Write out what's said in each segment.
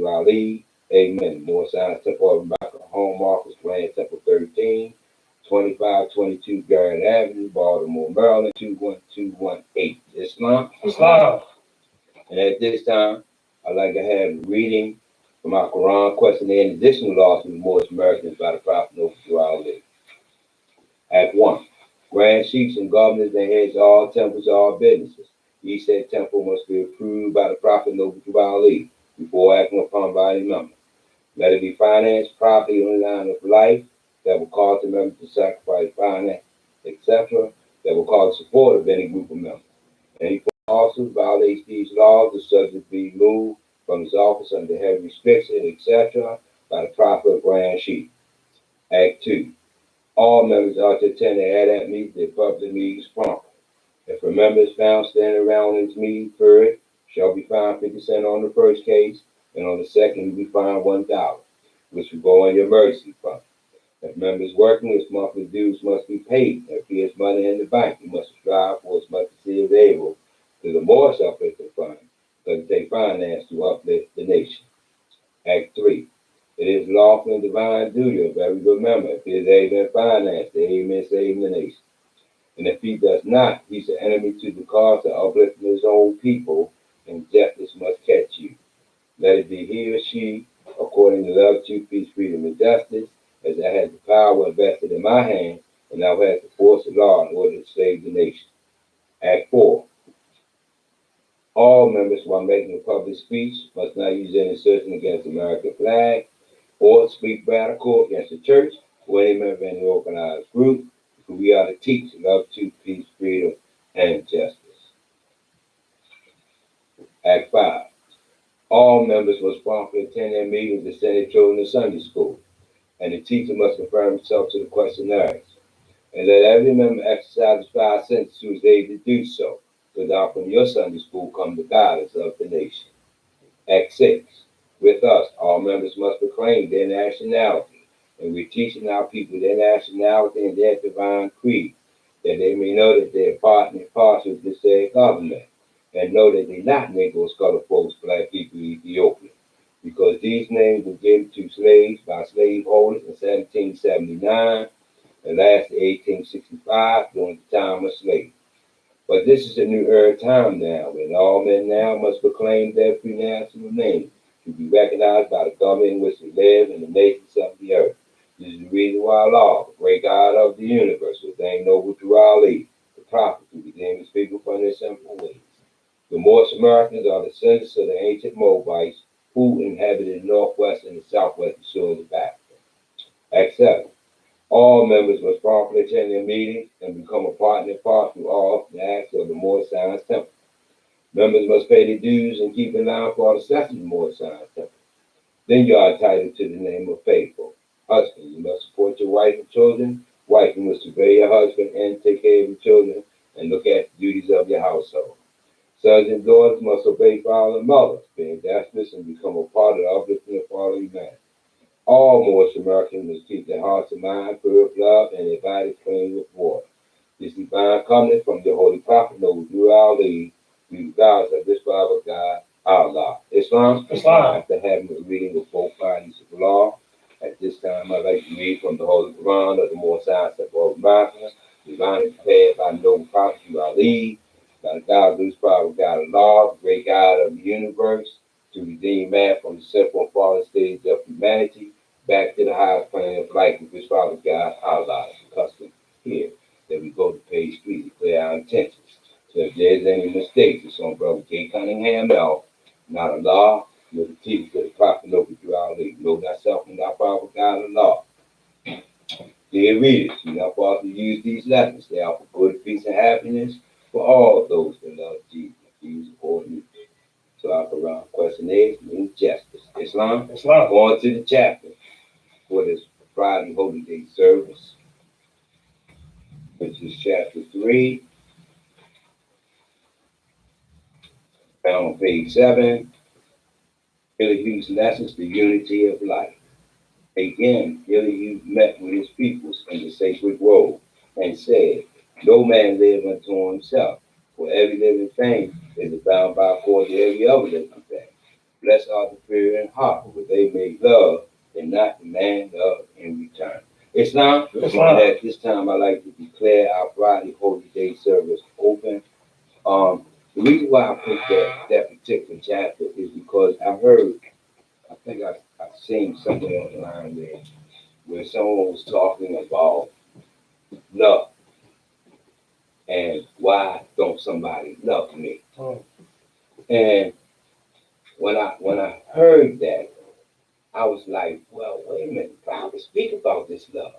Noble Ali. Amen. More Science Temple of America, Home Office, Grand Temple 13, 2522 Garrett Avenue, Baltimore, Maryland, 21218. Islam. Islam. And at this time, I'd like to have a reading from our Quran questioning additional laws from the Moorish Americans by the Prophet Noble Ali. Act 1. Grand chiefs and governors and heads of all temples, all businesses. Each said temple must be approved by the Prophet Noble Ali before acting upon by any member. Let it be financed properly on the line of life that will cause the members to sacrifice finance, etc., that will cause the support of any group of members. Any officer who violates these laws is subject to be moved from his office under heavy restriction, etc., by the proper grand chief. Act 2. All members are to attend the ADAP meetings and public meetings promptly. If a member is found standing around in his meeting period, shall be fined 50 cents on the first case, and on the second, you'll be fined $1, which will go on your emergency fund. If members working, his monthly dues must be paid. If he has money in the bank, he must strive for as much as he is able to the more uplifting fund, because they finance to uplift the nation. Act 3. It is lawful and divine duty of every good member, if he is able in finance, to aid in saving the nation. And if he does not, he's an enemy to the cause of uplifting his own people, and justice must catch you. Let it be he or she, according to love, truth, peace, freedom, and justice, as I have the power invested in my hand, and thou hast the force of law in order to save the nation. Act 4. All members, while making a public speech, must not use any assertion against the American flag, or speak radical against the church, or any member of any organized group, because we are to teach love, truth, peace, freedom, and justice. Act 5. All members must promptly attend their meetings and send their children to Sunday school, and the teacher must confirm himself to the questionnaires. And let every member exercise 5 senses who is able to do so, so that from your Sunday school come the guidance of the nation. Act 6. With us, all members must proclaim their nationality, and we're teaching our people their nationality and their divine creed, that they may know that they are part and parcel of this said government, and know that they're not Negroes, colored folks, black people, Ethiopian, because these names were given to slaves by slaveholders in 1779 and lasted 1865 during the time of slavery. But this is a new era time now, and all men now must proclaim their free national name to be recognized by the government in which they live and the nations of the earth. This is the reason why Allah, the great God of the universe, ordained Noble to Ali, the prophet, to redeem his people from their sinful ways. The Moorish Americans are the descendants of the ancient Moabites who inhabited the northwest and the southwestern shores of Africa. Act 7. All members must promptly attend their meetings and become a part and parcel of the acts of the Moorish Science Temple. Members must pay their dues and keep in line for all the sessions of the Moorish Science Temple. Then you are entitled to the name of faithful. Husband, you must support your wife and children. Wife, you must obey your husband and take care of your children and look at the duties of your household. Sons and daughters must obey father and mother, being industrious and become a part of the uplifting of father humanity. All Moorish Americans must keep their hearts and minds pure of love and their bodies clean with water. This divine covenant from the Holy Prophet Noble Ali, through the gods of this Bible God, Allah. Islam. After having a reading of both bodies of law, at this time I'd like to read from the Holy Quran of the Moorish Science of America, divinely prepared by the Noble Prophet Ali, by the God of this Bible God Allah, the great God of the universe, to redeem man from the sinful and fallen stage of humanity back to the highest plane of life with his Father God, Allah. It's a custom here that we go to page 3 to clear our intentions. So if there's any mistakes, it's on Brother J. Cunningham L., not Allah, nor the teachers of the Prophet Noble through Ali. Know thyself and thy Father God, Allah. Dear readers, you're not supposed to use these lessons. They are for good, peace, and happiness for all those that love Jesus. These are you. So our Quran question is means justice. Islam. Going to the chapter for this Friday Holy Day service, which is chapter 3, found on page 7. Elihu's lessons, the unity of life. Again, Elihu met with his peoples in the sacred grove and said, no man live unto himself, for every living thing is bound by accord to every other living thing. Blessed are the pure in heart, for they may love and not demand love in return. Islam, and at this time I like to declare our Friday Holy Day service open. The reason why I picked that particular chapter is because I think I've seen somewhere online where someone was talking about love and why don't somebody love me? And when I heard that, I was like, well, wait a minute, God will speak about this love.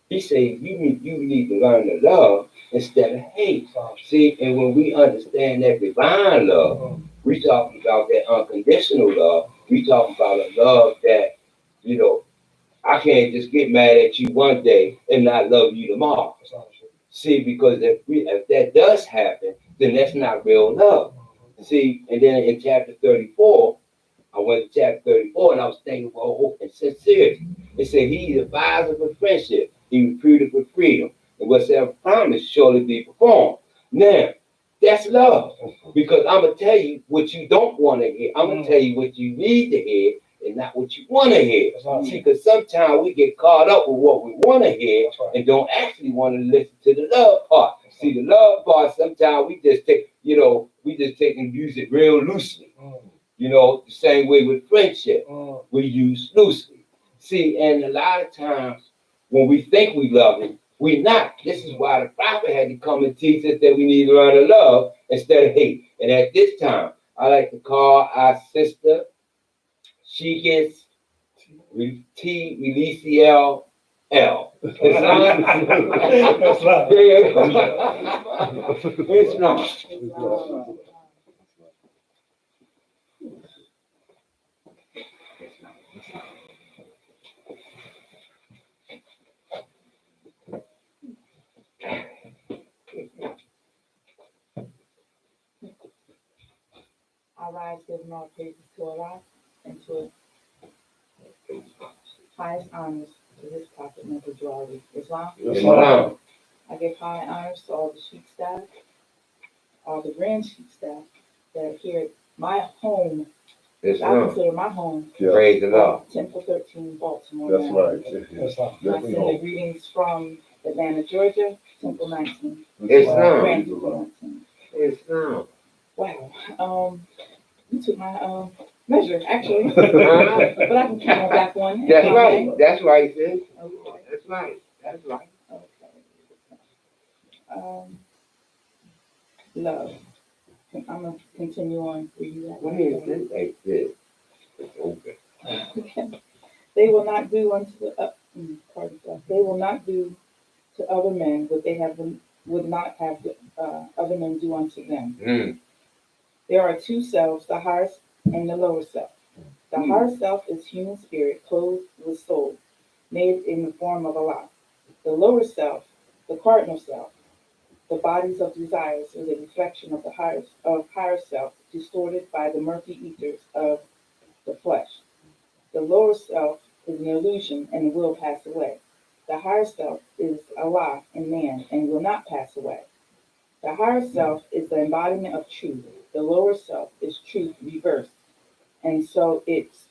He said you need to learn to love instead of hate. See, and when we understand that divine love, we talking about that unconditional love. We talking about a love that, you know, I can't just get mad at you one day and not love you tomorrow. See, because if that does happen, then that's not real love. See, and then in chapter 34, I went to chapter 34 and I was thinking about hope and sincerity. It said, he advised for friendship, he recruited for freedom, and whatsoever promise surely be performed. Now, that's love. Because I'm going to tell you what you don't want to hear. I'm going to tell you what you need to hear and not what you want to hear. See, because sometimes we get caught up with what we want to hear and don't actually want to listen to the love part. See, the love part, sometimes we just take, we just take and use it real loosely. The same way with friendship, we use loosely. See, and a lot of times when we think we love him, we not. This is why the prophet had to come and teach us that we need to learn to love instead of hate. And at this time, I like to call our sister Sheikess Ranesi-El. It's not. It's not. I rise giving all praises to Allah and to highest honors to his prophet and majority. Islam. I give high honors to all the Sheik staff, all the grand Sheik staff that are here at my home. I consider my home. Praise the Lord. Temple 13, Baltimore. That's right. I send the greetings from Atlanta, Georgia, Temple 19. Islam. Temple 19. Islam. Wow. You took my measure, actually. But I can count on back one. That's right. That's right, sis. Okay. That's right. That's right. Okay. Love. I'm going to continue on where you at. What is this? Like this. It's open. Okay. They will not do they will not do to other men what they would not have other men do unto them. There are two selves, the higher and the lower self. The higher self is human spirit clothed with soul, made in the form of Allah. The lower self, the cardinal self, the bodies of desires, is a reflection of the higher self, distorted by the murky ethers of the flesh. The lower self is an illusion and will pass away. The higher self is Allah in man and will not pass away. The higher self is the embodiment of truth. The lower self is truth reversed, and so is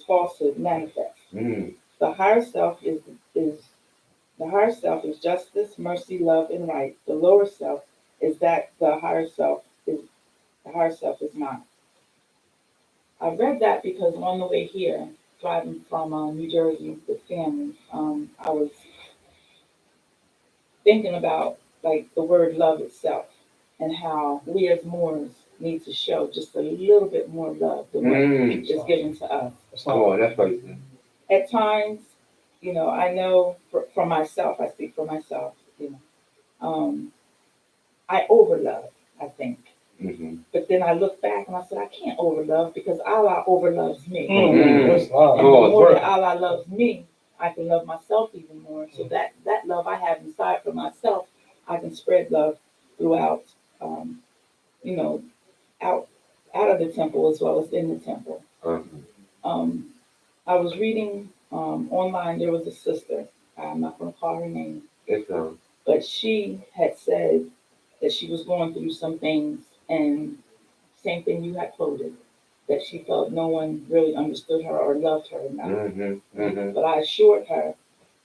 falsehood manifest. The higher self is the higher self is justice, mercy, love, and right. The lower self is that the higher self is not. I read that because on the way here, driving from New Jersey with family, I was thinking about like the word love itself and how we as Moors need to show just a little bit more love than what is given to us. Oh, that's right. At times, I know for myself, I speak for myself, I overlove, I think. But then I look back and I said, I can't overlove because Allah overloves me. The more that Allah loves me, I can love myself even more. So that love I have inside for myself, I can spread love throughout, out of the temple as well as in the temple. I was reading online. There was a sister. I'm not going to call her name, but she had said that she was going through some things, and same thing you had quoted, that she felt no one really understood her or loved her enough. Mm-hmm. But I assured her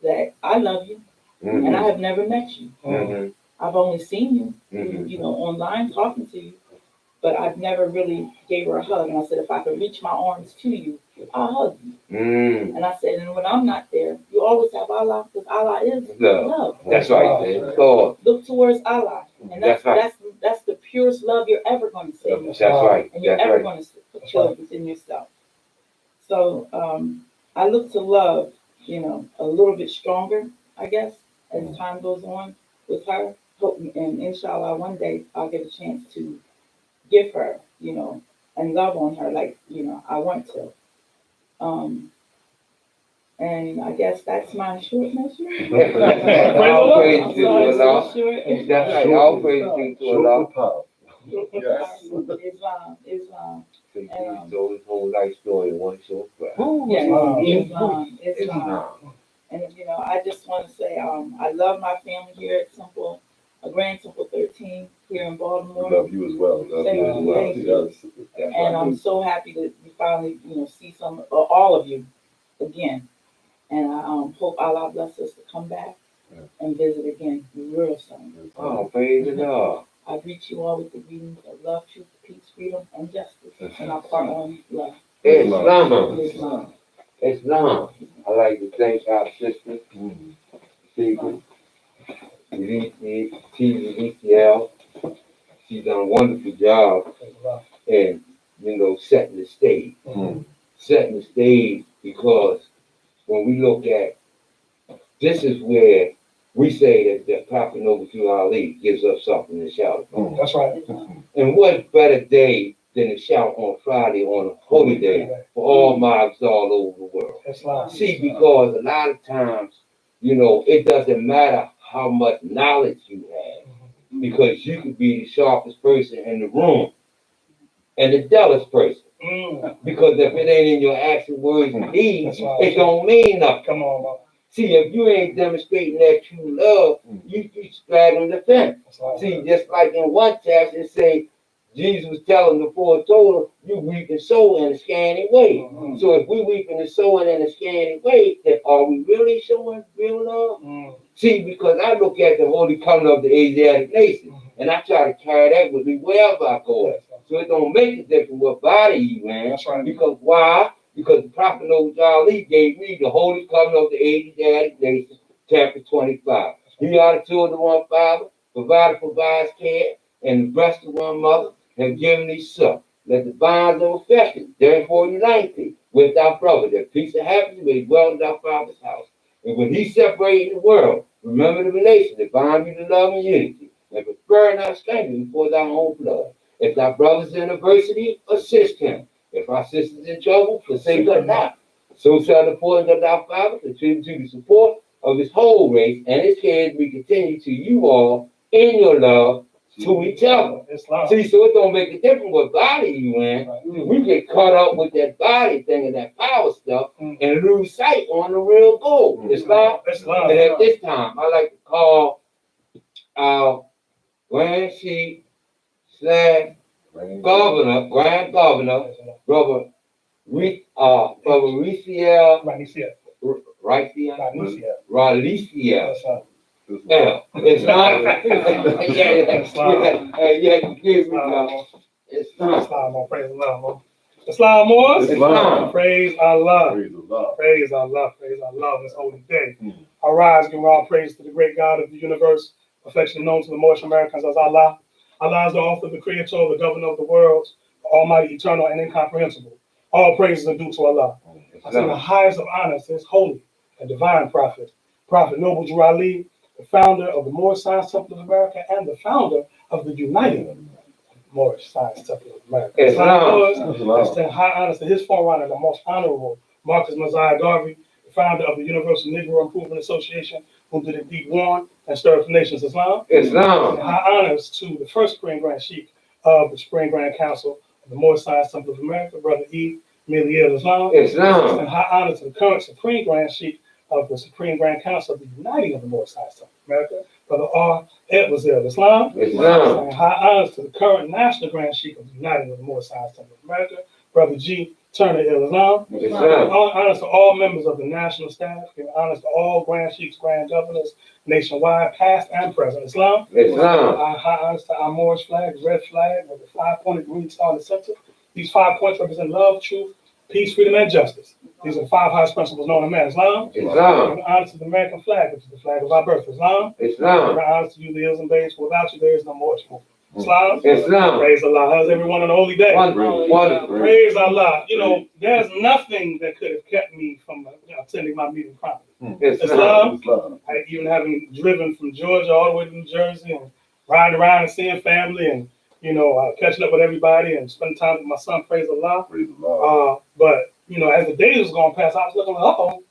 that I love you and I have never met you. Mm-hmm. I've only seen you, Mm-hmm. you know, online talking to you, but I've never really gave her a hug. And I said, if I could reach my arms to you, I'll hug you. And I said, and when I'm not there, you always have Allah, because Allah is love. That's right, man. So, Look towards Allah, and That's right. that's the purest love you're ever going to see. that's right. And you're That's ever right. going to feel it within yourself. So I look to love, you know, a little bit stronger, I guess, as time goes on with her. Hope, and inshallah, one day I'll get a chance to give her, you know, and love on her like, you know, I want to. And I guess that's my short measure. All praise to Allah. Short. That's right. All praise to Allah. Yes. Islam. So he told his whole life story in one short class. Islam. And you know, I just want to say, I love my family here at Temple, Grand Temple 13 here in Baltimore. Love you as well. Thank you. And I'm so happy that we finally, you know, see some, all of you again. And I hope Allah bless us to come back and visit again real soon. Oh, praise the Lord. I greet you all with the greetings of love, truth, peace, freedom, and justice. And I part on love. Islam. Islam. I like to thank our sister, Sheik, Ranesi-El. She's done a wonderful job in, you know, setting the stage. Setting the stage because when we look at, this is where we say that Prophet Noble Ali gives us something to shout about. That's right. And what better day than to shout on Friday on a holy day for all mosques all over the world. Islam. See, because a lot of times, you know, it doesn't matter how much knowledge you have, because you could be the sharpest person in the room and the dullest person. Because if it ain't in your action, words, and deeds, it don't mean nothing. Come on, man. See, if you ain't demonstrating that true love, you straddling the fence. See, just like in one chapter, it say, Jesus was telling the poor total, you weep and sow in a scanty way. So if we weeping and sowing in a scanty way, then are we really showing real love? See, because I look at the holy coming of the Asiatic nation, and I try to carry that with me wherever I go. So it don't make a difference what body you in. Because why? Because the Prophet Noble Ali gave me the holy coming of the Asiatic nation, chapter 25. He are the children of one father, provided for by his care, and the breast of one mother, have given thee suck. Let the bonds of affection, therefore unite thee with thy brother, that peace and happiness may dwell in thy father's house. And when he separated the world, remember the relation that bind you to love and unity, and prefer not strangling before thy own blood. If thy brother's in adversity, assist him. If our sister's in trouble, forsake her not. So shall the portion of thy father contribute to the support of his whole race, and his head we continue to you all in your love to each other. See, so it don't make a difference what body you in. We get caught up with that body thing and that power stuff and lose sight on the real goal. Islam. And at this time, I like to call our Grand Sheik / Governor, Grand Governor, Brother Ranesi-El. Yeah, it's not. Islam, praise Allah. Islam, more. Islam. Praise Allah. Praise Allah. Praise Allah. Praise Allah on this holy day. Arise, give all praise to the great God of the universe, affectionately known to the Moorish Americans as Allah. Allah is the author, the creator, the governor of the worlds, the almighty, eternal, and incomprehensible. All praises are due to Allah. I sing the highest of honors to his holy and divine prophet, Prophet Noble Ali, the founder of the Moorish Science Temple of America and the founder of the United Moorish Science Temple of America. I extend high honors to his forerunner, the most honorable Marcus Mosiah Garvey, the founder of the Universal Negro Improvement Association, who did indeed warn and stir up the nation's Islam. And high honors to the first Supreme Grand Sheik of the Supreme Grand Council of the Moorish Science Temple of America, Brother E. Miliel Islam. And high honors to the current Supreme Grand Sheik of the Supreme Grand Council of the Uniting of the Moorish Science Temple of America, Brother R. Edwazir Islam. And high honors to the current National Grand Sheik of the Uniting of the Moorish Science Temple of America, Brother G. Turner-El Islam. Islam. Honors to all members of the national staff. Give honors to all Grand Sheiks, Grand Governors nationwide, past and present. Islam. Islam. High honors to our Moorish flag, red flag with the 5-pointed green star in the center. These 5 points represent love, truth, peace, freedom, and justice. These are the 5 highest principles known to man. Islam. Islam. Give honors to the American flag, which is the flag of our birth. Islam. Islam. Give honors to you, the hills and bays. Without you, there is no Moorish movement. Islam. Islam. Praise Allah. How's everyone on a holy day? Wonderful. Praise Allah. You know, there's nothing that could have kept me from attending my meeting properly. Islam. I, even having driven from Georgia all the way to New Jersey and riding around and seeing family and, you know, catching up with everybody and spending time with my son. Praise Allah. But, you know, as the days was going past, I was looking like, uh-oh,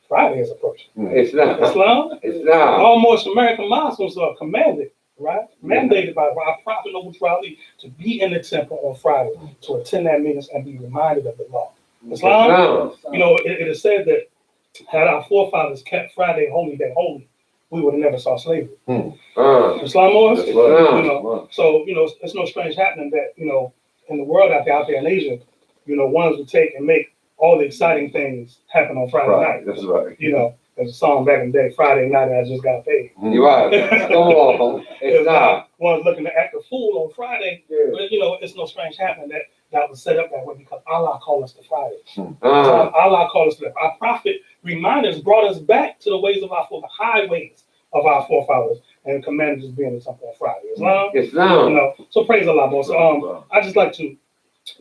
Friday is approaching. Islam. All most American Muslims are commanded, right? Mandated by our Prophet Noble Ali to be in the temple on Friday, to attend that meetings and be reminded of the law. Islam. You know, it is said that had our forefathers kept Friday, holy day, holy, we would have never saw slavery. Islam was, you know, so, you know, it's no strange happening that, you know, in the world out there in Asia, you know, ones would take and make all the exciting things happen on Friday night. That's right. You know, there's a song back in the day, Friday night and I just got paid. You right. Come on. Islam. One's looking to act a fool on Friday, but, you know, it's no strange happening that was set up that way because Allah called us to Friday. Allah called us to that. Our prophet reminded us, brought us back to the ways of our forefathers, the highways of our forefathers, and commanded us being in something on Friday. Islam. You know, so praise Allah, boss. I just like to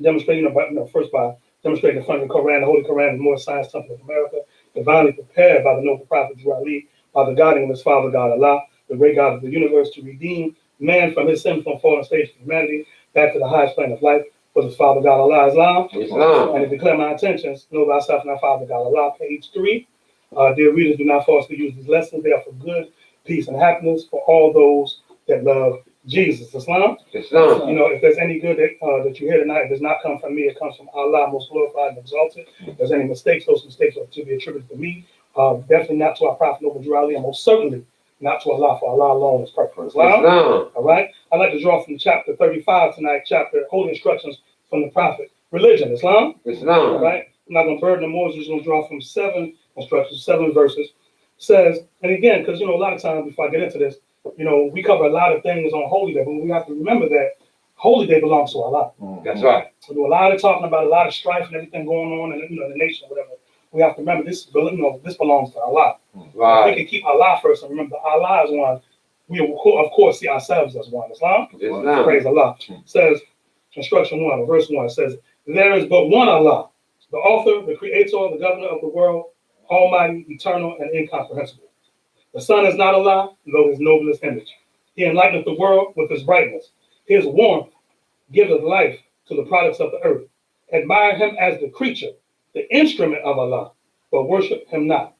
demonstrate, first by demonstrating in front of the Quran, the Holy Quran, the more science temple of America, divinely prepared by the noble prophet Ali, by the guiding of his father God Allah, the great God of the universe, to redeem man from his sinful and fallen state of humanity back to the highest plane of life. For his father God Allah, Islam. And to declare my intentions, know thyself and thy father God Allah, page 3. Dear readers, do not falsely use these lessons. They are for good, peace, and happiness for all those that love Jesus. Islam. You know, if there's any good that you hear tonight, it does not come from me. It comes from Allah, most glorified and exalted. If there's any mistakes, those mistakes are to be attributed to me. Definitely not to our Prophet Noble Ali, and most certainly not to Allah, for Allah alone is perfect. Islam. All right. I'd like to draw from chapter 35 tonight, chapter Holy Instructions from the Prophet. Religion. Islam. All right. I'm not going to burden the more. I'm just going to draw from 7 instructions, 7 verses. It says, and again, because, you know, a lot of times before I get into this, you know, we cover a lot of things on Holy Day, but we have to remember that Holy Day belongs to Allah. That's right. We do a lot of talking about a lot of strife and everything going on in, you know, the nation, whatever. We have to remember this, you know, this belongs to Allah. Right. We can keep Allah first and remember Allah is one. We of course see ourselves as one. Islam. Praise Allah. It says, instruction 1, verse 1 says, there is but one Allah, the author, the creator, the governor of the world, almighty, eternal, and incomprehensible. The sun is not Allah, though his noblest image. He enlighteneth the world with his brightness. His warmth giveth life to the products of the earth. Admire him as the creature, the instrument of Allah, but worship him not.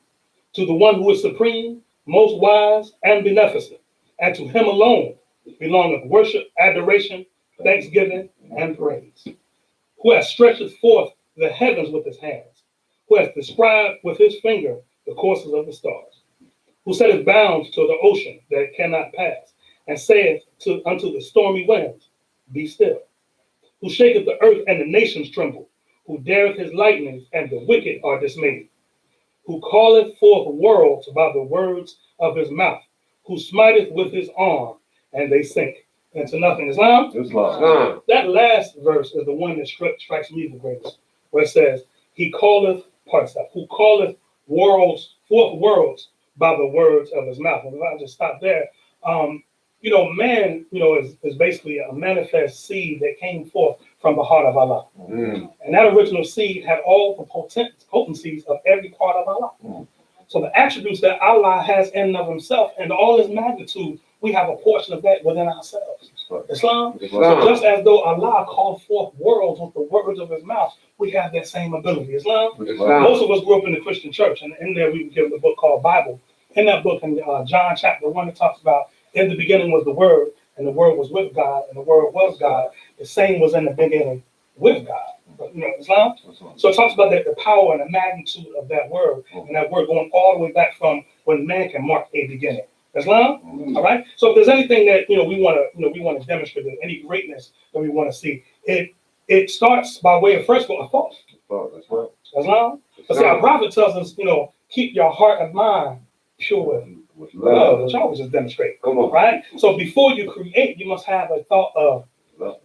To the one who is supreme, most wise, and beneficent, and to him alone belongeth worship, adoration, thanksgiving, and praise. Who has stretched forth the heavens with his hands, who has described with his finger the courses of the stars, who setteth bounds to the ocean that it cannot pass, and saith unto the stormy winds, be still, who shaketh the earth and the nations tremble, who dareth his lightnings and the wicked are dismayed, who calleth forth worlds by the words of his mouth, who smiteth with his arm, and they sink into nothing. Islam? That last verse is the one that strikes me the greatest, where it says, he calleth, who calleth forth worlds by the words of his mouth. And if I just stop there, you know, man, you know, is basically a manifest seed that came forth from the heart of Allah. And that original seed had all the potencies of every part of Allah. So the attributes that Allah has in and of himself and all his magnitude, we have a portion of that within ourselves. Islam. So just as though Allah called forth worlds with the words of his mouth, we have that same ability. Islam. Most of us grew up in the Christian church, and in there we were given a book called Bible. In that book, in John chapter 1, it talks about, in the beginning was the Word, and the Word was with God, and the Word was God. The same was in the beginning with God. You know, Islam. So it talks about the power and the magnitude of that word, and that word going all the way back from when man can mark a beginning. Islam. All right. So if there's anything that we want to demonstrate, any greatness that we want to see, it it starts by way of first of all a thought. Oh, that's right. Islam. But see, our prophet tells us, keep your heart and mind pure with love, which I always just demonstrate. Come on. Right? So before you create, you must have a thought of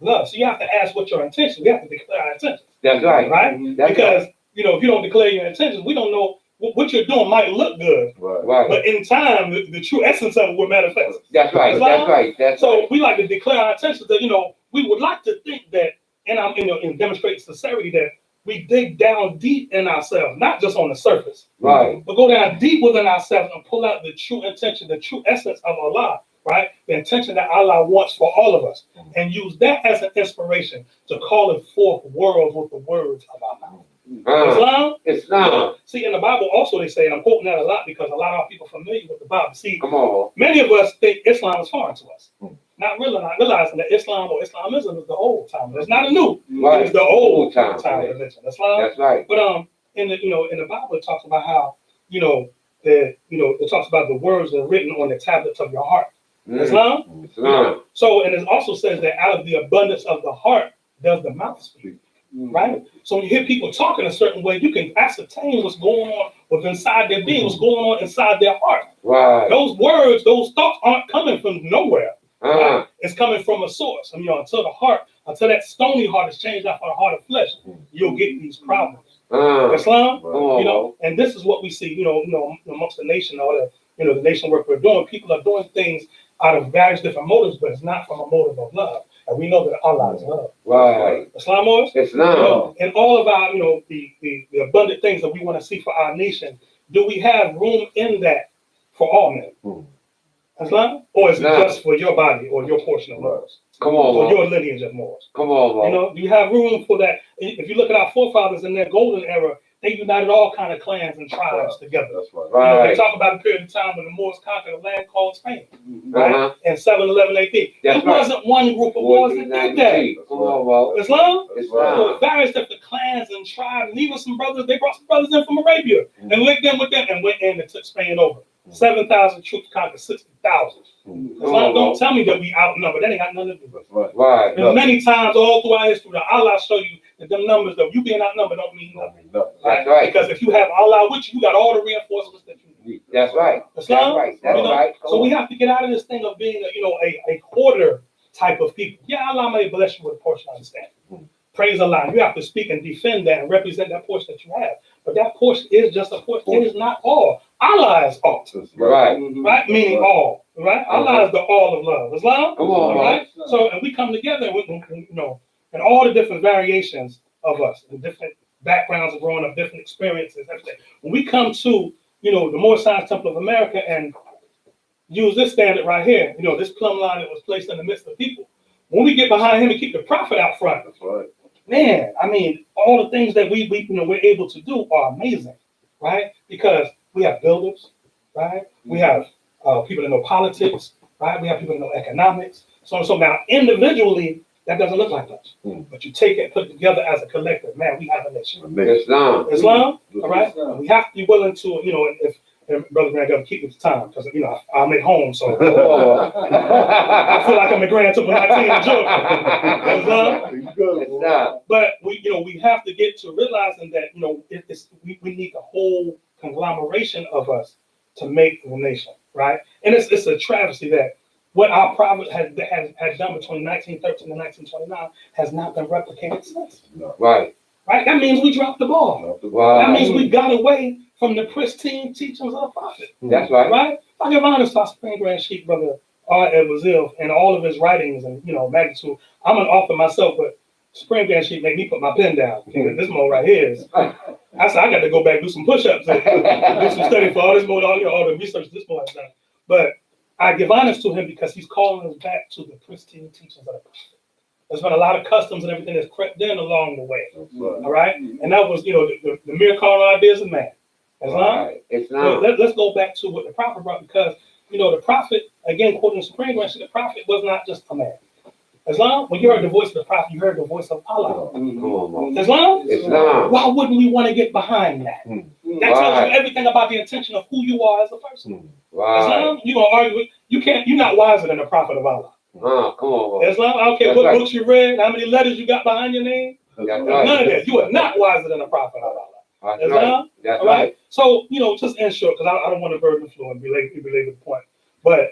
love. So you have to ask what your intention. We have to declare our intentions. That's right. Right? That's because right. if you don't declare your intentions, we don't know what you're doing might look good. Right. But in time, the true essence of it will manifest. That's right. That's right. That's so right. we like to declare our intentions that, we would like to think that, and demonstrate sincerity that we dig down deep in ourselves, not just on the surface. Right. But go down deep within ourselves and pull out the true intention, the true essence of Allah, right? The intention that Allah wants for all of us. And use that as an inspiration to call it forth worlds with the words of our mouth. Islam? See, in the Bible also they say, and I'm quoting that a lot because a lot of people are familiar with the Bible. See, many of us think Islam is foreign to us. Not realizing that Islam or Islamism is the old time. It's not a new. Right. It's the old time religion. That's right. But in the Bible it talks about how it talks about the words that are written on the tablets of your heart. Islam. So and it also says that out of the abundance of the heart does the mouth speak. Right. So when you hear people talking a certain way, you can ascertain what's going on within inside their being, what's going on inside their heart. Right. Those words, those thoughts aren't coming from nowhere. Right? It's coming from a source. Until that stony heart is changed out for a heart of flesh, you'll get these problems. Islam, and this is what we see, amongst the nation, or the nation work we're doing. People are doing things out of various different motives, but it's not from a motive of love. And we know that Allah is love. Right. Islam or Islam. And all of our, the abundant things that we want to see for our nation, do we have room in that for all men? Islam? Or is it just for your body or your portion of morals? Come on, or your lineage of morals? Come on, do you have room for that? If you look at our forefathers in their golden era, they united all kind of clans and tribes together. That's right. They talk about a period of time when the Moors conquered a land called Spain, right? In 711 AD. It wasn't one group of Moors that did that. Come on, Islam? Various different clans and tribes, and even some brothers, they brought some brothers in from Arabia and linked them with them and went in and took Spain over. 7,000 troops conquered 60,000. Islam, don't tell me that we outnumbered. That ain't got nothing to do with it. Right. And many times all throughout history, Allah show you that them numbers, that you being outnumbered don't mean nothing. That's right. Because if you have Allah with you, you got all the reinforcements that you need. That's right. Islam? That's right. So we have to get out of this thing of being a hoarder type of people. Yeah, Allah may bless you with a portion of understanding. Praise Allah. You have to speak and defend that and represent that portion that you have. But that portion is just a portion. It is not all. Allah is all. Right. Right? Meaning all. Right? Allah is the all of love. Islam? Come on, right? So, and we come together with, and all the different variations of us, the different backgrounds of growing up, different experiences, everything. When we come to, the Moorish Science Temple of America and use this standard right here, this plumb line that was placed in the midst of people. When we get behind him and keep the prophet out front, that's right. Man, I mean, all the things that we're able to do are amazing, right? Because we have builders, right? We have people that know politics, right? We have people that know economics. So now individually, that doesn't look like much. But you take it, put it together as a collective, man, we have a nation. Islam, all right? And we have to be willing to, and Brother Grant got to keep with the time because I'm at home, so I feel like I'm a grand to my team in Georgia. But we have to get to realizing that we need the whole conglomeration of us to make the nation, right? And it's a travesty that what our prophet had done between 1913 and 1929 has not been replicated since. Right. Right? That means we dropped the ball. That means we got away from the pristine teachings of the prophet. That's right. Right? I give honor to our Supreme Grand Sheik, Brother R.L. and all of his writings and, magnitude. I'm an author myself, but Supreme Grand Sheik made me put my pen down. This mode right here is, I said, I got to go back and do some push-ups and do some study for all this mode, all the research this mode has done. But I give honors to him because he's calling us back to the pristine teachings of the prophet. There's been a lot of customs and everything that's crept in along the way. All right? And that was, the mere carnal ideas of man. Islam? Let's go back to what the prophet brought because, the prophet, again, quoting the Supreme Grand, the prophet was not just a man. Islam, when you heard the voice of the prophet, you heard the voice of Allah. Islam? Why wouldn't we want to get behind that? That tells you everything about the intention of who you are as a person. Islam, you're going to argue with, you're not wiser than the prophet of Allah. Come on. Islam, I don't care That's what right. books you read, how many letters you got behind your name. That's None right. of that. You are not wiser than a prophet of Allah. That's Islam, right. That's all right. right. So, just in short, because I don't want to burden the floor and belabor the point. But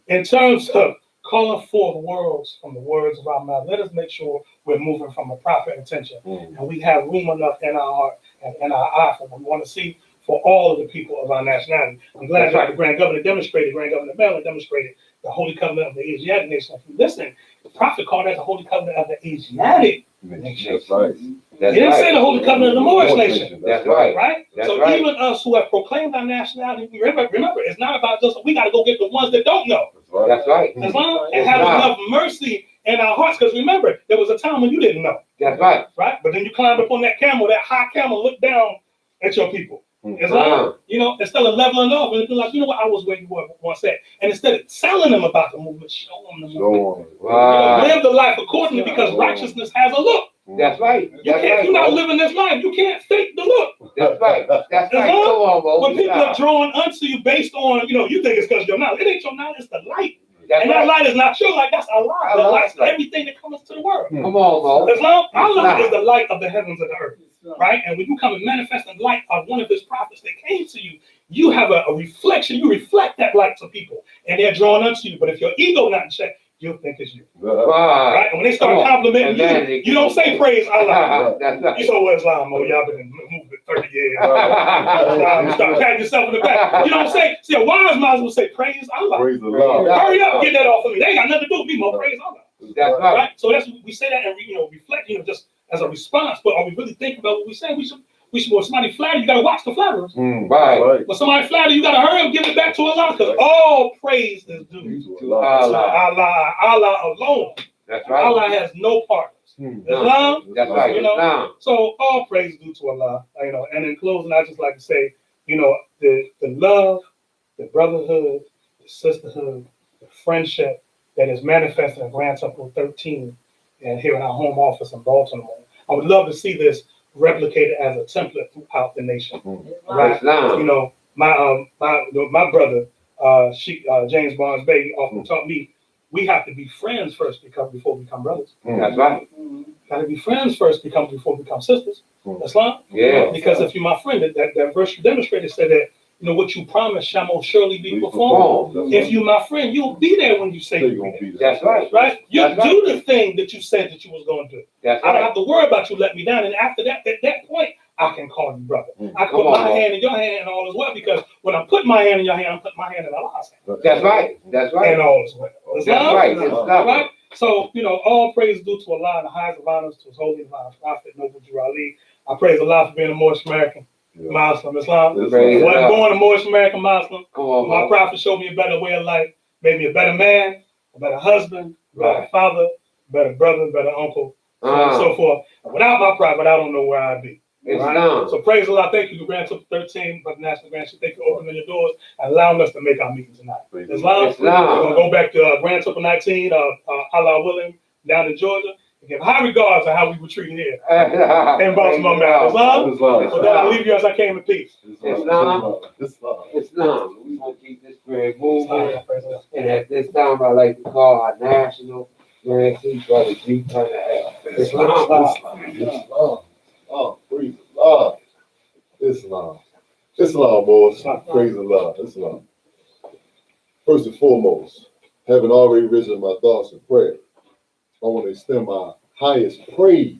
in terms of calling forth words from the words of our mouth, let us make sure we're moving from a proper intention. And we have room enough in our heart and in our eye for what we want to see for all of the people of our nationality. I'm glad that the Grand Governor demonstrated, Grand Governor Maryland demonstrated the Holy Covenant of the Asiatic nation. If you listen, the prophet called that the Holy Covenant of the Asiatic nation. That's right. He didn't say the Holy Covenant of the Moorish nation. That's right. Right? That's So right. even us who have proclaimed our nationality, remember, it's not about just, we got to go get the ones that don't know. That's right. Islam, and have enough mercy in our hearts. Because remember, there was a time when you didn't know. That's right. Right? But then you climbed up on that camel, that high camel, looked down at your people. Islam, instead of leveling off and be like, you know what, I was where you were once at. And instead of telling them about the movement, show them the movement. Live the life accordingly, because righteousness has a look. That's right. If you're not living this life, you can't fake the look. That's right. That's right. Go on, Bo. When people are drawn unto you based on, you think it's because of your knowledge. It ain't your knowledge, it's the light. That's and that light is not your light, that's Allah. That light's everything that comes to the world. Come on, Bo. Islam, Allah is the light of the heavens and the earth. Right? And when you come and manifest the light of one of his prophets that came to you, you have a reflection. You reflect that light to people, and they're drawn unto you. But if your ego not in check, you'll think it's you. Right? And when they start complimenting you, you don't say praise Allah. You know what Islam, y'all been in the movement 30 years. You start patting yourself in the back. You don't say, a wise Muslim will say praise Allah. Praise the Lord. Hurry up, get that off of me. They ain't got nothing to do with me, more praise Allah. That's right. So we say that and reflect, just as a response. But are we really thinking about what we say? We should. When somebody flatter, you gotta watch the flatterers. Right. When somebody flatter, you gotta hurry up, give it back to Allah, because all praise is due to Allah. Allah alone. That's right. Allah has no partners. Islam. That's right. So all praise is due to Allah. And in closing, I just like to say, the love, the brotherhood, the sisterhood, the friendship that is manifested in Grand Temple 13 and here in our home office in Baltimore. I would love to see this replicated as a template throughout the nation. Right? My brother, Sheik, James Barnes Bay, often taught me we have to be friends first before we become brothers. That's right. Got to be friends first before we become sisters. Islam. Yeah. Because if you're my friend, that verse you demonstrated said that what you promise shall most surely be performed. If you my friend, you'll be there when you say you're going to be there. That's right. Right? You do the thing that you said that you was going to do. That's I don't have to worry about you letting me down. And after that, at that point, I can call you brother. I can put my hand in your hand and all as well, because when I put my hand in your hand, I'm putting my hand in Allah's hand. That's right. That's right. And all as well. That's right. Right? So, all praise due to Allah and the highest of honors to his holy divine prophet, Noble Ali. I praise Allah for being a Moorish American. Muslim, Islam. Wasn't born a Moorish American Muslim. My prophet showed me a better way of life, made me a better man, a better husband, a better father, a better brother, a better uncle, so on and so forth. Without my prophet, I don't know where I'd be. Right? So praise Allah. Thank you to Grand Temple 13, Brother National Grand Sheik. Thank you for opening your doors and allowing us to make our meeting tonight. Islam. We're going to go back to Grand Temple 19, Allah willing, down in Georgia. Give high regards to how we were treated here in Baltimore, Maryland. Islam. So then I leave you as I came in peace. Islam. We're going to keep this prayer moving. And at this time, I'd like to call our national Grand Chief, Brother G. Islam. Oh, praise Allah. Islam. Islam, boys. Praise Allah. Islam. First and foremost, having already risen my thoughts in prayer, I want to extend my highest praise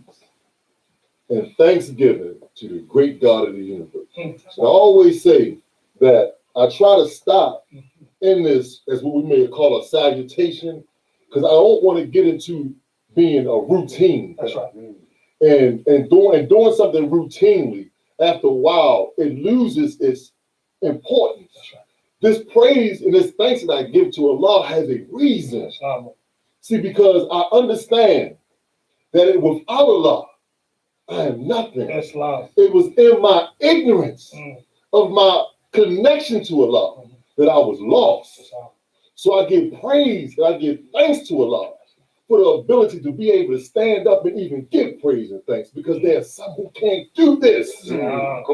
and thanksgiving to the great God of the universe. So I always say that I try to stop in this as what we may call a salutation, because I don't want to get into being a routine. That's right. And doing something routinely, after a while, it loses its importance. That's right. This praise and this thanks that I give to Allah has a reason. See, because I understand that without Allah, I am nothing. It was in my ignorance of my connection to Allah that I was lost. So I give praise and I give thanks to Allah for the ability to be able to stand up and even give praise and thanks, because there's some who can't do this. Come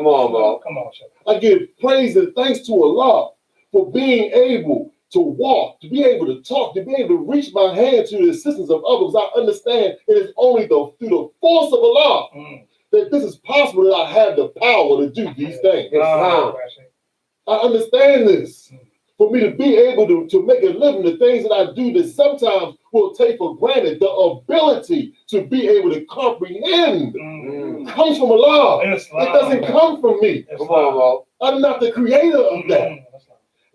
on, Bob. Come on, I give praise and thanks to Allah for being able to walk, to be able to talk, to be able to reach my hand to the assistance of others. I understand it is only through the force of Allah that this is possible, that I have the power to do these things. I understand this. For me to be able to make a living, the things that I do that sometimes will take for granted, the ability to be able to comprehend comes from Allah. It doesn't come from me. Come on, I'm not the creator of that.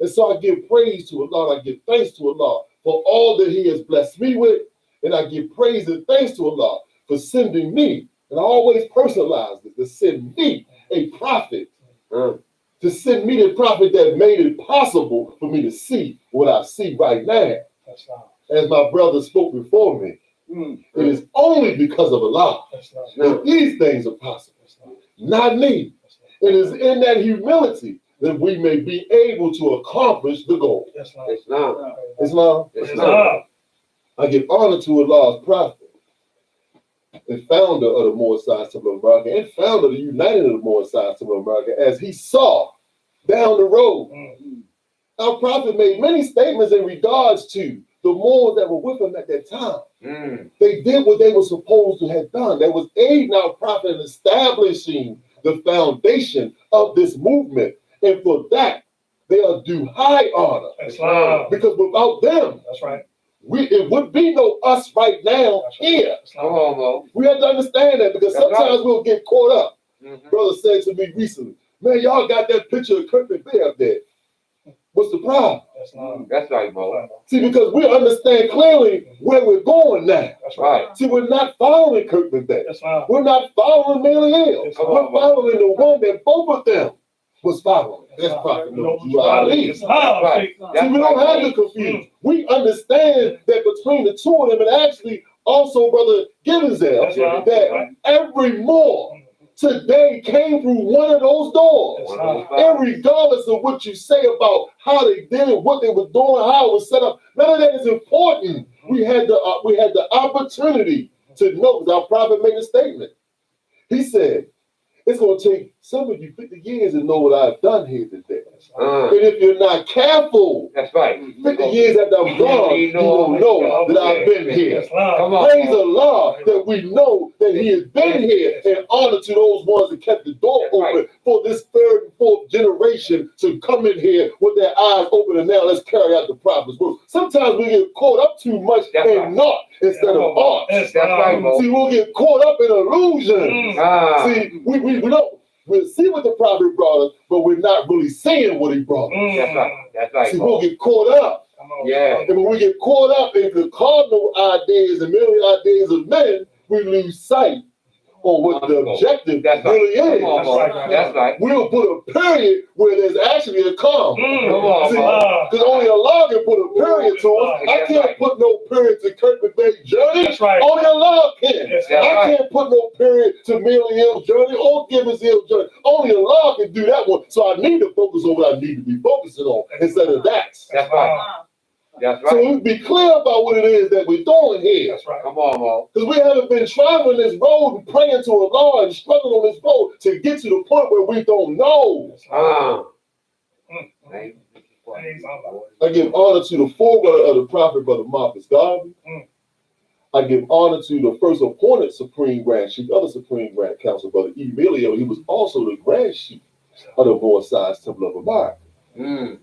And so I give praise to Allah. I give thanks to Allah for all that He has blessed me with. And I give praise and thanks to Allah for sending me. And I always personalize it, to send me a prophet. To send me the prophet that made it possible for me to see what I see right now. As my brother spoke before me, it is only because of Allah that these things are possible, not me. It is in that humility that we may be able to accomplish the goal. Islam. I give honor to Allah's prophet and founder of the Moorsides Temple of America and founder of the United of the Moorsides Temple of America, as he saw down the road. Our prophet made many statements in regards to the Moors that were with him at that time. They did what they were supposed to have done. They was aiding our prophet in establishing the foundation of this movement. And for that, they are due high honor. Because without them, it would be no us right now here. We have to understand that, because sometimes we'll get caught up. Brother said to me recently, man, y'all got that picture of Kirkman Bay up there. What's the problem? That's right, bro. See, because we understand clearly where we're going now. See, we're not following Kirkman Bay. We're not following Ranesi-El. We're following the one that both of them was following. That's Prophet Ali. See, we don't have to confuse. We understand that between the two of them, and actually also Brother Gibbons-El, that every Moor today came through one of those doors. And regardless of what you say about how they did it, what they were doing, how it was set up, none of that is important. We had the opportunity to know, because our prophet made a statement. He said, it's going to take some of you 50 years to know what I've done here today. And if you're not careful, 50 years after I'm gone, you won't know that I've been here. Praise Allah that we know that He has been here, and honor to those ones that kept the door open for this third and fourth generation to come in here with their eyes open, and now let's carry out the prophet's work. Sometimes we get caught up too much in naught instead of art. See, we'll get caught up in illusion. See, we'll see what the prophet brought us, but we're not really seeing what he brought us. That's right. See, we'll get caught up. And when we get caught up in the cardinal ideas and merely ideas of men, we lose sight on what the objective really is. That's right. We'll put a period where there's actually a comma. Because only Allah can put a period to it. I can't put no period to Kirkman Bay's journey. Only Allah can. I can't put no period to Ranesi-El's journey or Gibbons-El's journey. Only Allah can do that one. So I need to focus on what I need to be focusing on instead of that. That's right. So we be clear about what it is that we're doing here. Come on, Mo. Because we haven't been traveling this road and praying to Allah and struggling on this road to get to the point where we don't know. I give honor to the forerunner of the prophet, Brother Marcus Garvey. I give honor to the first appointed Supreme Grand Sheik of the Supreme Grand Council, Brother Emilio. He was also the Grand Sheik of the Moorsides Temple of America.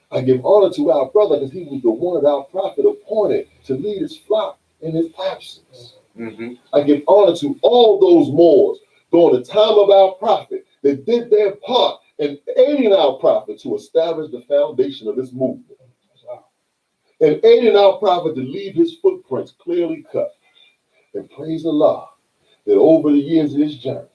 I give honor to our brother because he was the one that our prophet appointed to lead his flock in his absence. I give honor to all those Moors during the time of our prophet that did their part in aiding our prophet to establish the foundation of this movement. And aiding our prophet to leave his footprints clearly cut. And praise Allah that over the years of his journey,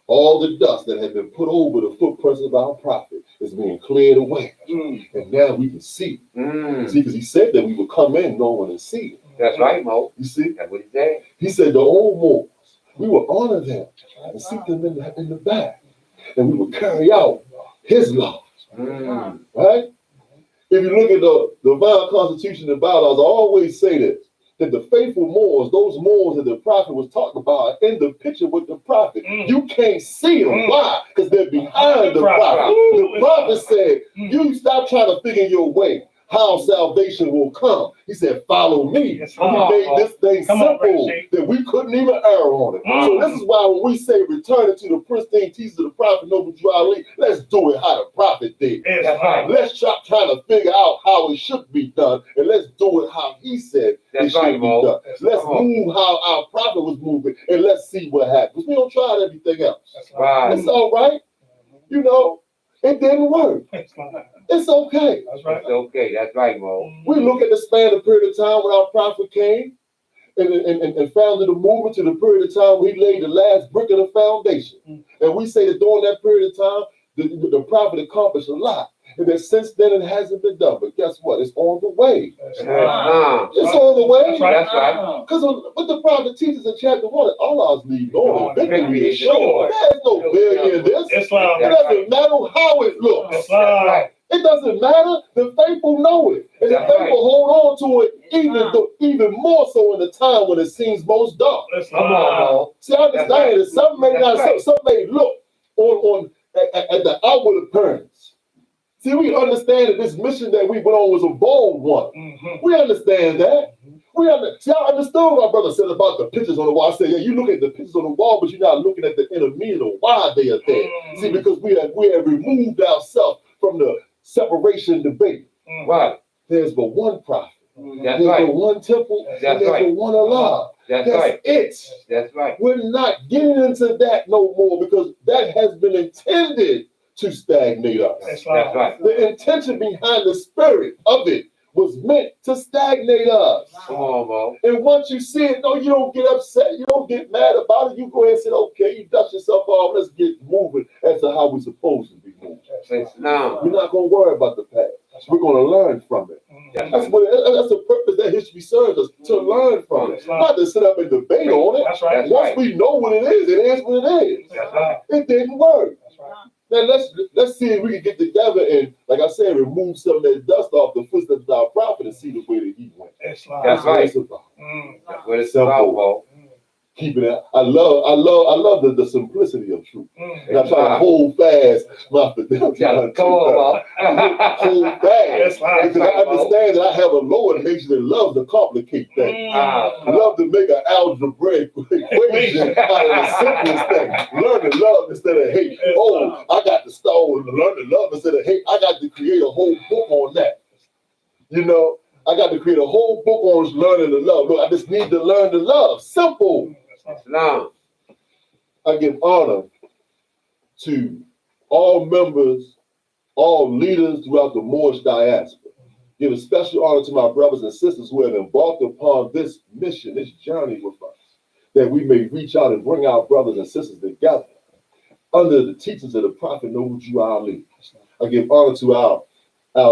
all the dust that had been put over the footprints of our prophet is being cleared away. And now we can see. See, because he said that we would come in knowing and see it. That's right, Mo. You see? That's what he said. He said the old Moors, we will honor them and seek them in the back. And we will carry out his laws. Right? If you look at the divine constitution and bylaws, I always say this, that the faithful Moors, those Moors that the prophet was talking about, are in the picture with the prophet. You can't see them. Why? Because they're behind the prophet. The prophet said, you stop trying to figure your way. how salvation will come. He said, follow me. Yes, He made this thing Come on, simple Sheik. that we couldn't even err on it. So this is why when we say return it to the pristine teachings of the prophet Noble Drew Ali, let's do it how the prophet did. That's right. Let's try trying to figure out how it should be done, and let's do it how he said it should be done. Let's move how our prophet was moving, and let's see what happens. We don't try everything else. Right. It's all right. You know, it didn't work. It's okay. That's right. It's okay. That's right, Mo. We look at the span of period of time when our prophet came and founded the movement to the period of time when he laid the last brick of the foundation. And we say that during that period of time, the prophet accomplished a lot. And that since then it hasn't been done. But guess what? It's on the way. That's It's on the way. That's right. Because what the prophet teaches in chapter 1, Allah's leading on. Victory is sure. There's no failure in this. Islam. It doesn't matter how it looks. Islam. It doesn't matter. The faithful know it. And the faithful hold on to it even more so in the time when it seems most dark. Come on. See, I understand that some may not, some may look at the outward appearance. See, we understand that this mission that we went on was a bold one. We understand that. See, I understood what my brother said about the pictures on the wall. I said, yeah, you look at the pictures on the wall, but you're not looking at the inner meaning of why they are there. See, because we have removed ourselves from the separation debate. Right. There's but one prophet. That's There's right. but one temple. That's and there's right. but one Allah. That's That's right. it. That's right. We're not getting into that no more because that has been intended to stagnate us. That's That's right. The intention behind the spirit of it was meant to stagnate us. Come on, Mo. And once you see it, no, you don't get upset, you don't get mad about it. You go ahead and say, okay, you dust yourself off, let's get moving as to how we're supposed to be moving. Islam. We're not going to worry about the past. We're going to learn from it. That's the purpose that history serves us, to learn from it. Not to sit up and debate on it. That's right. Once we know what it is what it is. That's right. It didn't work. That's right. Now let's see if we can get together and, like I said, remove some of that dust off the footsteps of our prophet and see the way that he went. Islam. That's right. It's about. That's what it's about, Mo. Keeping it. I love the simplicity of truth. And I try to hold fast my fidelity. Come on, Mo. Hold fast. Because I understand that I have a lower nature that loves to complicate things. I love to make an algebraic equation out of the simplest thing. Learn to love instead of hate. Oh, I got to start with learn to love instead of hate. I got to create a whole book on that. You know, I got to create a whole book on learning to love. Look, I just need to learn to love. Simple. Islam. I give honor to all members, all leaders throughout the Moorish diaspora. Give a special honor to my brothers and sisters who have embarked upon this mission, this journey with us, that we may reach out and bring our brothers and sisters together under the teachings of the Prophet Noble Drew Ali. I give honor to our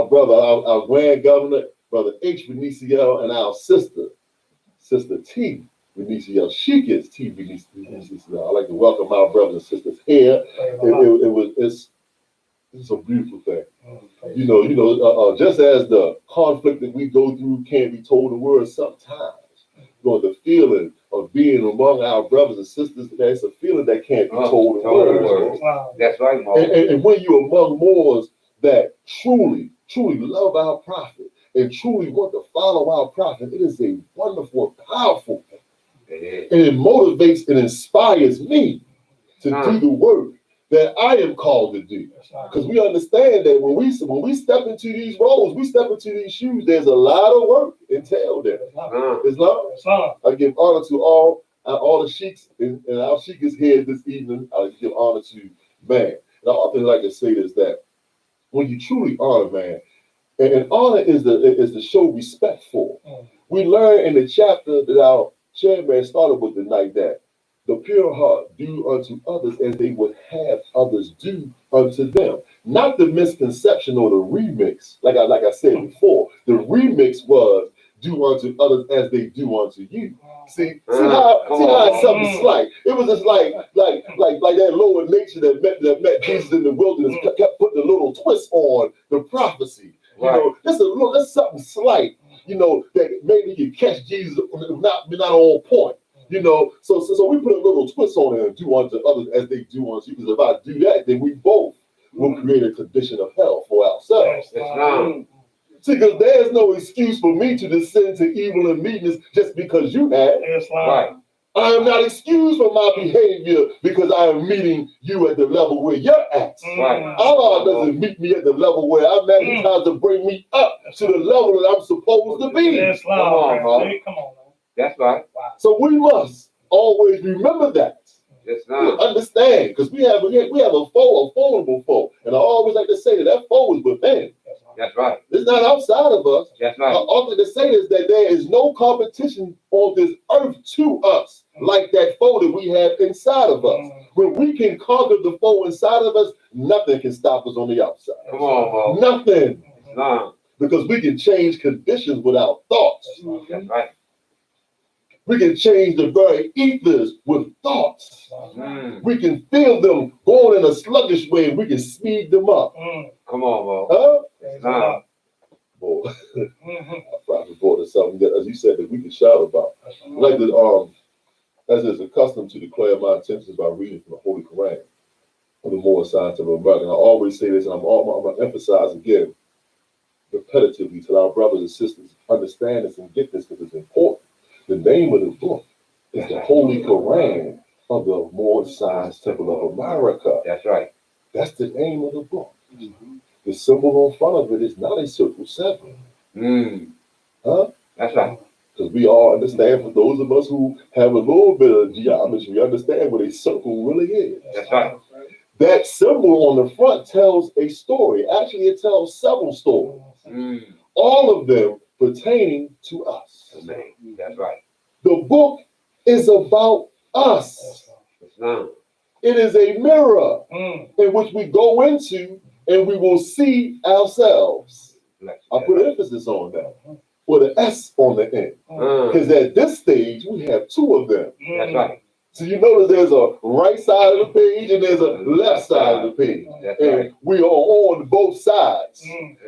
brother, our grand governor, Brother H. Ranesi-El, and our sister T. Ranesi-El, Sheikess T. Ranesi-El. I'd like to welcome our brothers and sisters here. It's a beautiful thing. You know, just as the conflict that we go through can't be told in words sometimes, the feeling of being among our brothers and sisters, it's a feeling that can't be told in words. That's right, Mo. And when you're among Moors that truly love our prophet and truly want to follow our prophet, it is a wonderful, powerful thing. And it motivates and inspires me to do the work that I am called to do. Because we understand that when we step into these roles, we step into these shoes, there's a lot of work entailed there. Islam. I give honor to all the sheiks, and our sheik is here this evening. I give honor to man. And I often like to say this, that when you truly honor man, and honor is to show respect for. We learn in the chapter that our chairman started with tonight that the pure heart do unto others as they would have others do unto them. Not the misconception or the remix, like I said before. The remix was do unto others as they do unto you. See how it's something slight. It was just like that lower nature that met Jesus in the wilderness kept putting a little twist on the prophecy. You know, that's something slight. You know, that maybe you catch Jesus not on point. You know, so we put a little twist on it and do unto others as they do unto you. Because if I do that, then we both will create a condition of hell for ourselves. See, because there's no excuse for me to descend to evil and meanness just because you had. Islam. Right. I am not excused for my behavior because I am meeting you at the level where you're at. Right. Allah doesn't meet me at the level where I'm at. He tries to bring me up to the level that I'm supposed to be. Islam. Come on, bro. Come on, man. That's right. Wow. So we must always remember that. Islam. Understand, because we have a foe, a formidable foe. And I always like to say that foe is within. That's right. It's not outside of us. That's I right. often to say is that there is no competition on this earth to us like that foe that we have inside of us. When we can conquer the foe inside of us, nothing can stop us on the outside. Come on, bro. Nothing. Islam. Because we can change conditions without thoughts. That's right. We can change the very ethers with thoughts. Mm. We can feel them going in a sluggish way and we can speed them up. Come on, bro. Huh? Islam. Boy, I probably brought us something that, as you said, that we can shout about. Like the as is accustomed to declare my intentions by reading from the Holy Quran of the more signs of America. And I always say this, and I'm going to emphasize again, repetitively, to our brothers and sisters understand this and get this because it's important. The name of the book is the Holy Quran of the More Science Temple of America. That's right. That's the name of the book. The symbol on front of it is not a circle 7. Mm. Huh? That's right. Because we all understand, for those of us who have a little bit of geometry, we understand what a circle really is. That's right. That symbol on the front tells a story. Actually, it tells several stories. Mm. All of them pertaining to us. Amen. That's right. The book is about us. Islam. It is a mirror in which we go into and we will see ourselves. I put emphasis on that with an S on the end. Because at this stage, we have 2 of them. That's right. So you notice there's a right side of the page and there's a left side of the page. That's And right. we are on both sides.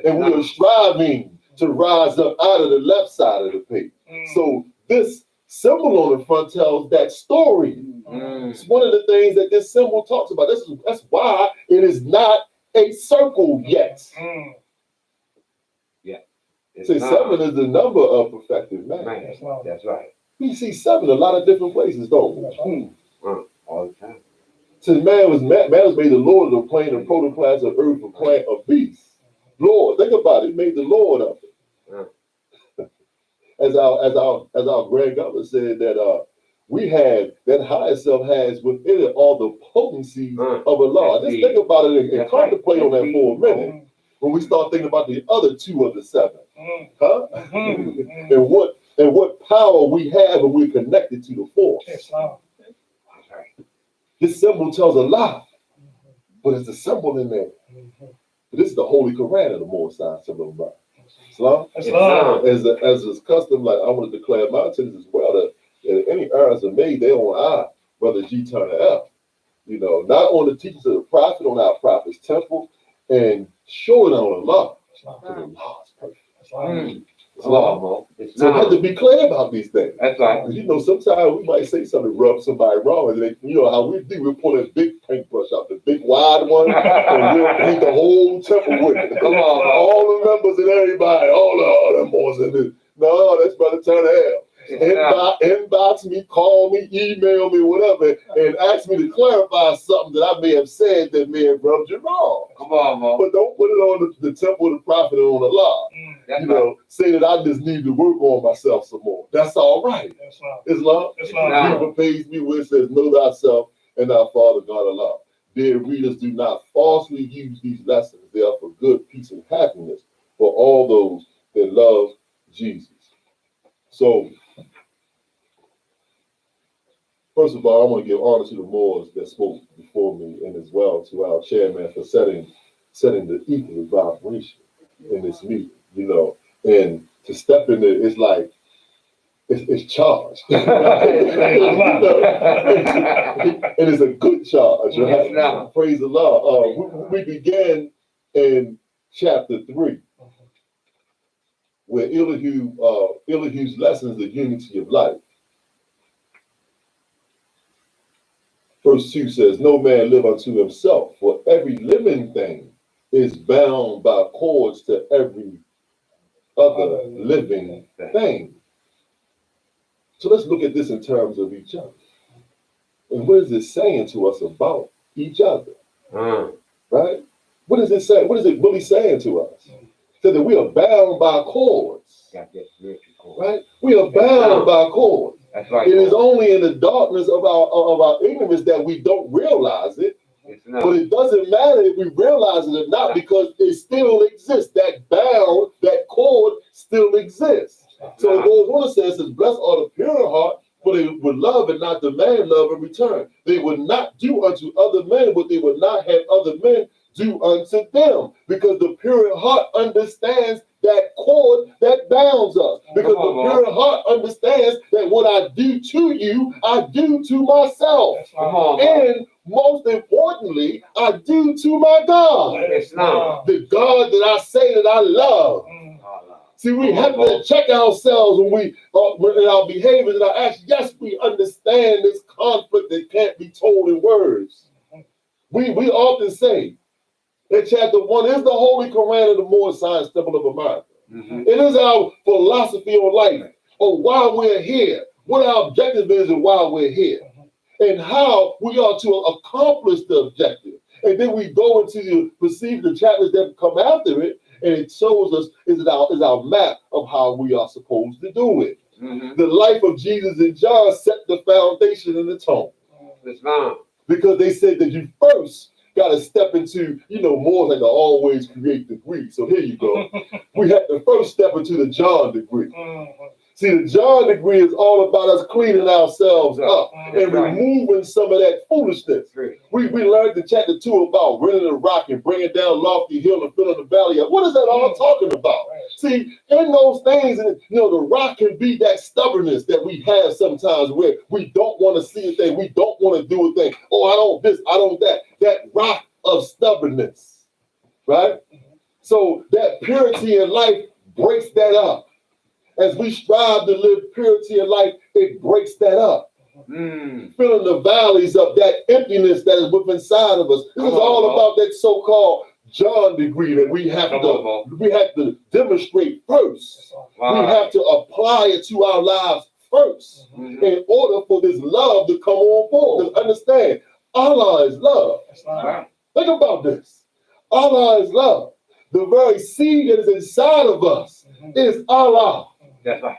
And we are striving to rise up out of the left side of the page. So this symbol on the front tells that story. It's one of the things that this symbol talks about. That's why it is not a circle yet. Yeah. See, 7 is the number of perfected man. Man. That's right. We see 7 a lot of different places, don't we? All the time. Since man was made the Lord of the plane and protoplasm of earth and plant of beasts. Lord, think about it. He made the Lord of it. As our grand governor said that we have that higher self has within it all the potencies of Allah. Just think about it and contemplate on that for a minute. When we start thinking about the other 2 of the 7, huh? and what power we have when we're connected to the force. This symbol tells a lot, but it's a symbol in there. This is the Holy Quran of the more signs symbol of Islam. As is custom, like I want to declare my intentions as well that any errors are made, they on our brother G Turner F. You know, not on the teachings of the prophet, on our prophet's temple, and show it on Allah. Because Allah is perfect. So we have to be clear about these things. That's right. You know, sometimes we might say something rub somebody wrong, and you know how we do. We pull that big paintbrush out, the big wide one, and we'll paint the whole temple with it. Come on, all the members and everybody, all the boys in this. No, that's Brother Turner L. Inbox me, call me, email me, whatever, and ask me to clarify something that I may have said that may have rubbed you wrong. Come on, Mo. But don't put it on the temple of the prophet and on Allah. That's you know, say that I just need to work on myself some more. That's all right. Islam. Jesus pays me where it says, know thyself and thy Father God Allah. Dear readers, do not falsely use these lessons. They are for good, peace, and happiness for all those that love Jesus. So, first of all, I want to give honor to the Moors that spoke before me, and as well to our chairman for setting the equal vibration in this meeting. You know, and to step in there, it's like it's charged, and it's a good charge, right? Yes, praise the Lord. We began in chapter 3, where Elihu's lessons the unity of life. Verse 2 says, no man live unto himself, for every living thing is bound by cords to every other living thing. So let's look at this in terms of each other. And what is it saying to us about each other? Right? What is it saying? What is it really saying to us? So that we are bound by cords. Right? We are bound by cords. That's right. It is only in the darkness of our ignorance that we don't realize it. But it doesn't matter if we realize it or not, because it still exists. That bound, that cord still exists. So it goes on and says, blessed are the pure in heart, for they would love and not demand love in return. They would not do unto other men what they would not have other men do unto them. Because the pure in heart understands that cord that bounds us. Because the pure in heart understands that what I do to you, I do to myself. And most importantly, I do to my God. The God that I say that I love. See, we have to check ourselves when we in our behaviors and our actions. Yes, we understand this conflict that can't be told in words. We often say in chapter 1, is the Holy Quran of the Moorish Science Temple of America. It is our philosophy on life, on why we're here, what our objective is and why we're here, and how we are to accomplish the objective. And then we go into the chapters that come after it, and it shows us is our map of how we are supposed to do it. The life of Jesus and John set the foundation and the tone. Because they said that you first got to step into, more like the always create degree. So here you go. We had to first step into the John degree. See, the John degree is all about us cleaning ourselves up and removing some of that foolishness. We learned in chapter 2 about running the rock and bringing down lofty hill and filling the valley up. What is that all talking about? See, in those things, the rock can be that stubbornness that we have sometimes where we don't want to see a thing, we don't want to do a thing. Oh, I don't this, I don't that. That rock of stubbornness, right? So that purity in life breaks that up. As we strive to live purity in life, it breaks that up. Filling the valleys of that emptiness that is within inside of us. This is all about that so-called John degree that we have to demonstrate first. We have to apply it to our lives first in order for this love to come on board. Because understand, Allah is love. Think about this. Allah is love. The very seed that is inside of us is Allah. That's right.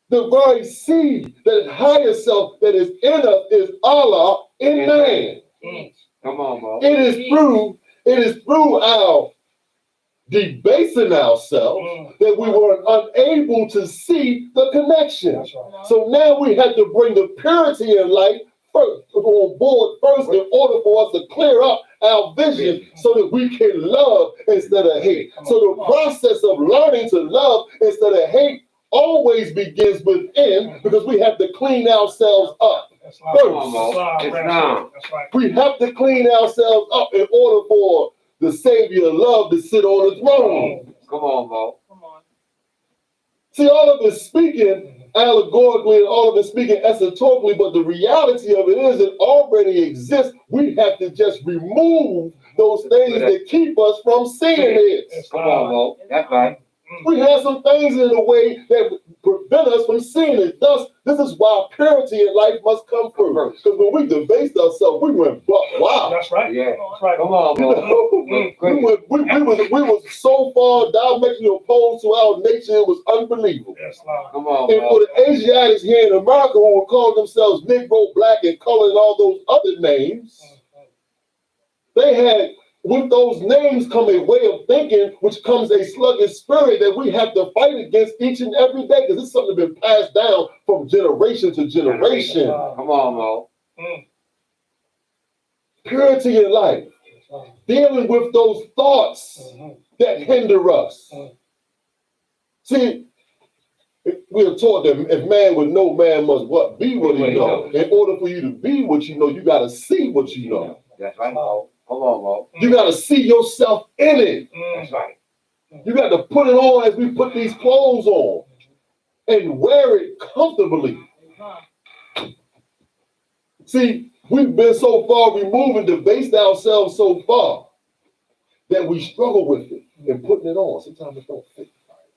The very seed, that higher self that is in us is Allah in man. Come on, bro. It is through our debasing ourselves that we were unable to see the connection. So now we have to bring the purity in life first on board first in order for us to clear up our vision so that we can love instead of hate. So the process of learning to love instead of hate always begins within, because we have to clean ourselves up first. We have to clean ourselves up in order for the Savior of love to sit on the throne. Come on, bro. See, all of it speaking allegorically and all of it speaking esoterically, but the reality of it is it already exists. We have to just remove those things that keep us from seeing it. Come on, bro. That's right. We have some things in the way that prevent us from seeing it. Thus, this is why purity in life must come first. Because when we debased ourselves, we went, wow. That's right. Yeah. That's right. Come on, bro. We was so far diametrically opposed to our nature, it was unbelievable. Yes, come on, and for the Asiatics here in America who would call themselves Negro, Black, and Color, and all those other names, they had, with those names come a way of thinking, which comes a sluggish spirit that we have to fight against each and every day, because it's something that's been passed down from generation to generation. Come on, Mo. Purity in life, dealing with those thoughts that hinder us. See, we are taught that if man would know, man must what? Be what he knows. In order for you to be what you know, you got to see what you know. That's right, Mo. Come on, Mo. You got to see yourself in it. That's right. You got to put it on as we put these clothes on and wear it comfortably. See, we've been so far removed and debased ourselves so far that we struggle with it and putting it on. Sometimes it don't fit.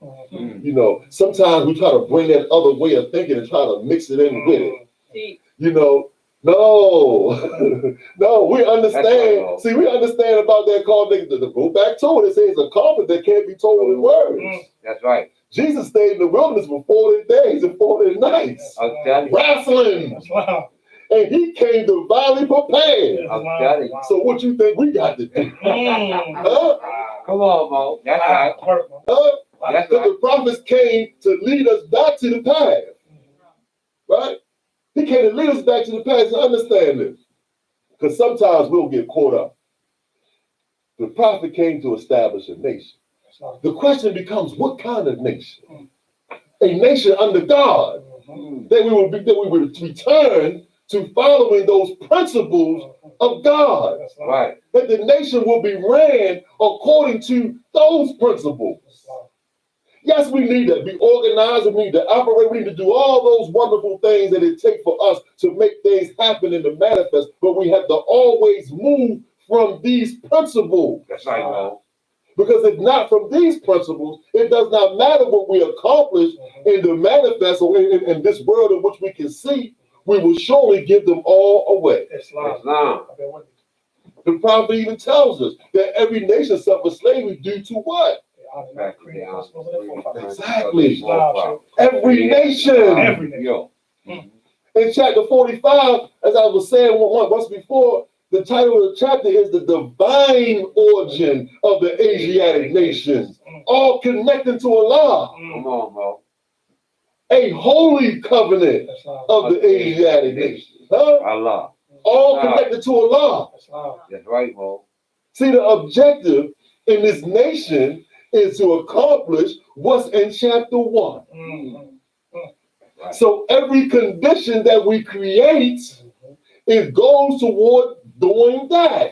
Mhm. You know, sometimes we try to bring that other way of thinking and try to mix it in with it. See, You know, no, no, we understand. See, we understand about that call. To go back to it, it says a carpet that can't be told in words. That's right. Jesus stayed in the wilderness for 40 days and 40 nights, I'm telling you. wrestling, Wow. and he came divinely prepared. I'm telling you. So what you think we got to do? Huh? Come on, Mo. That's right. Huh? That's Because right. the prophets came to lead us back to the path, right? He came to lead us back to the path. So understand this, because sometimes we'll get caught up. The prophet came to establish a nation. The question becomes, what kind of nation? A nation under God. That we would return to following those principles of God. Right. That the nation will be ran according to those principles. Yes, we need to be organized, we need to operate, we need to do all those wonderful things that it takes for us to make things happen and to manifest, but we have to always move from these principles. That's right, Mo. Because if not from these principles, it does not matter what we accomplish in the manifest or in this world in which we can see, we will surely give them all away. Islam. The prophet even tells us that every nation suffers slavery due to what? Exactly. Every nation. Yo. In chapter 45, as I was saying once before, the title of the chapter is the divine origin of the Asiatic nations, all connected to Allah, Come on, Mo. a holy covenant of the Asiatic nations. Huh? Allah. All connected to Allah. That's right, Mo. See, the objective in this nation is to accomplish what's in chapter 1. So every condition that we create, it goes toward doing that.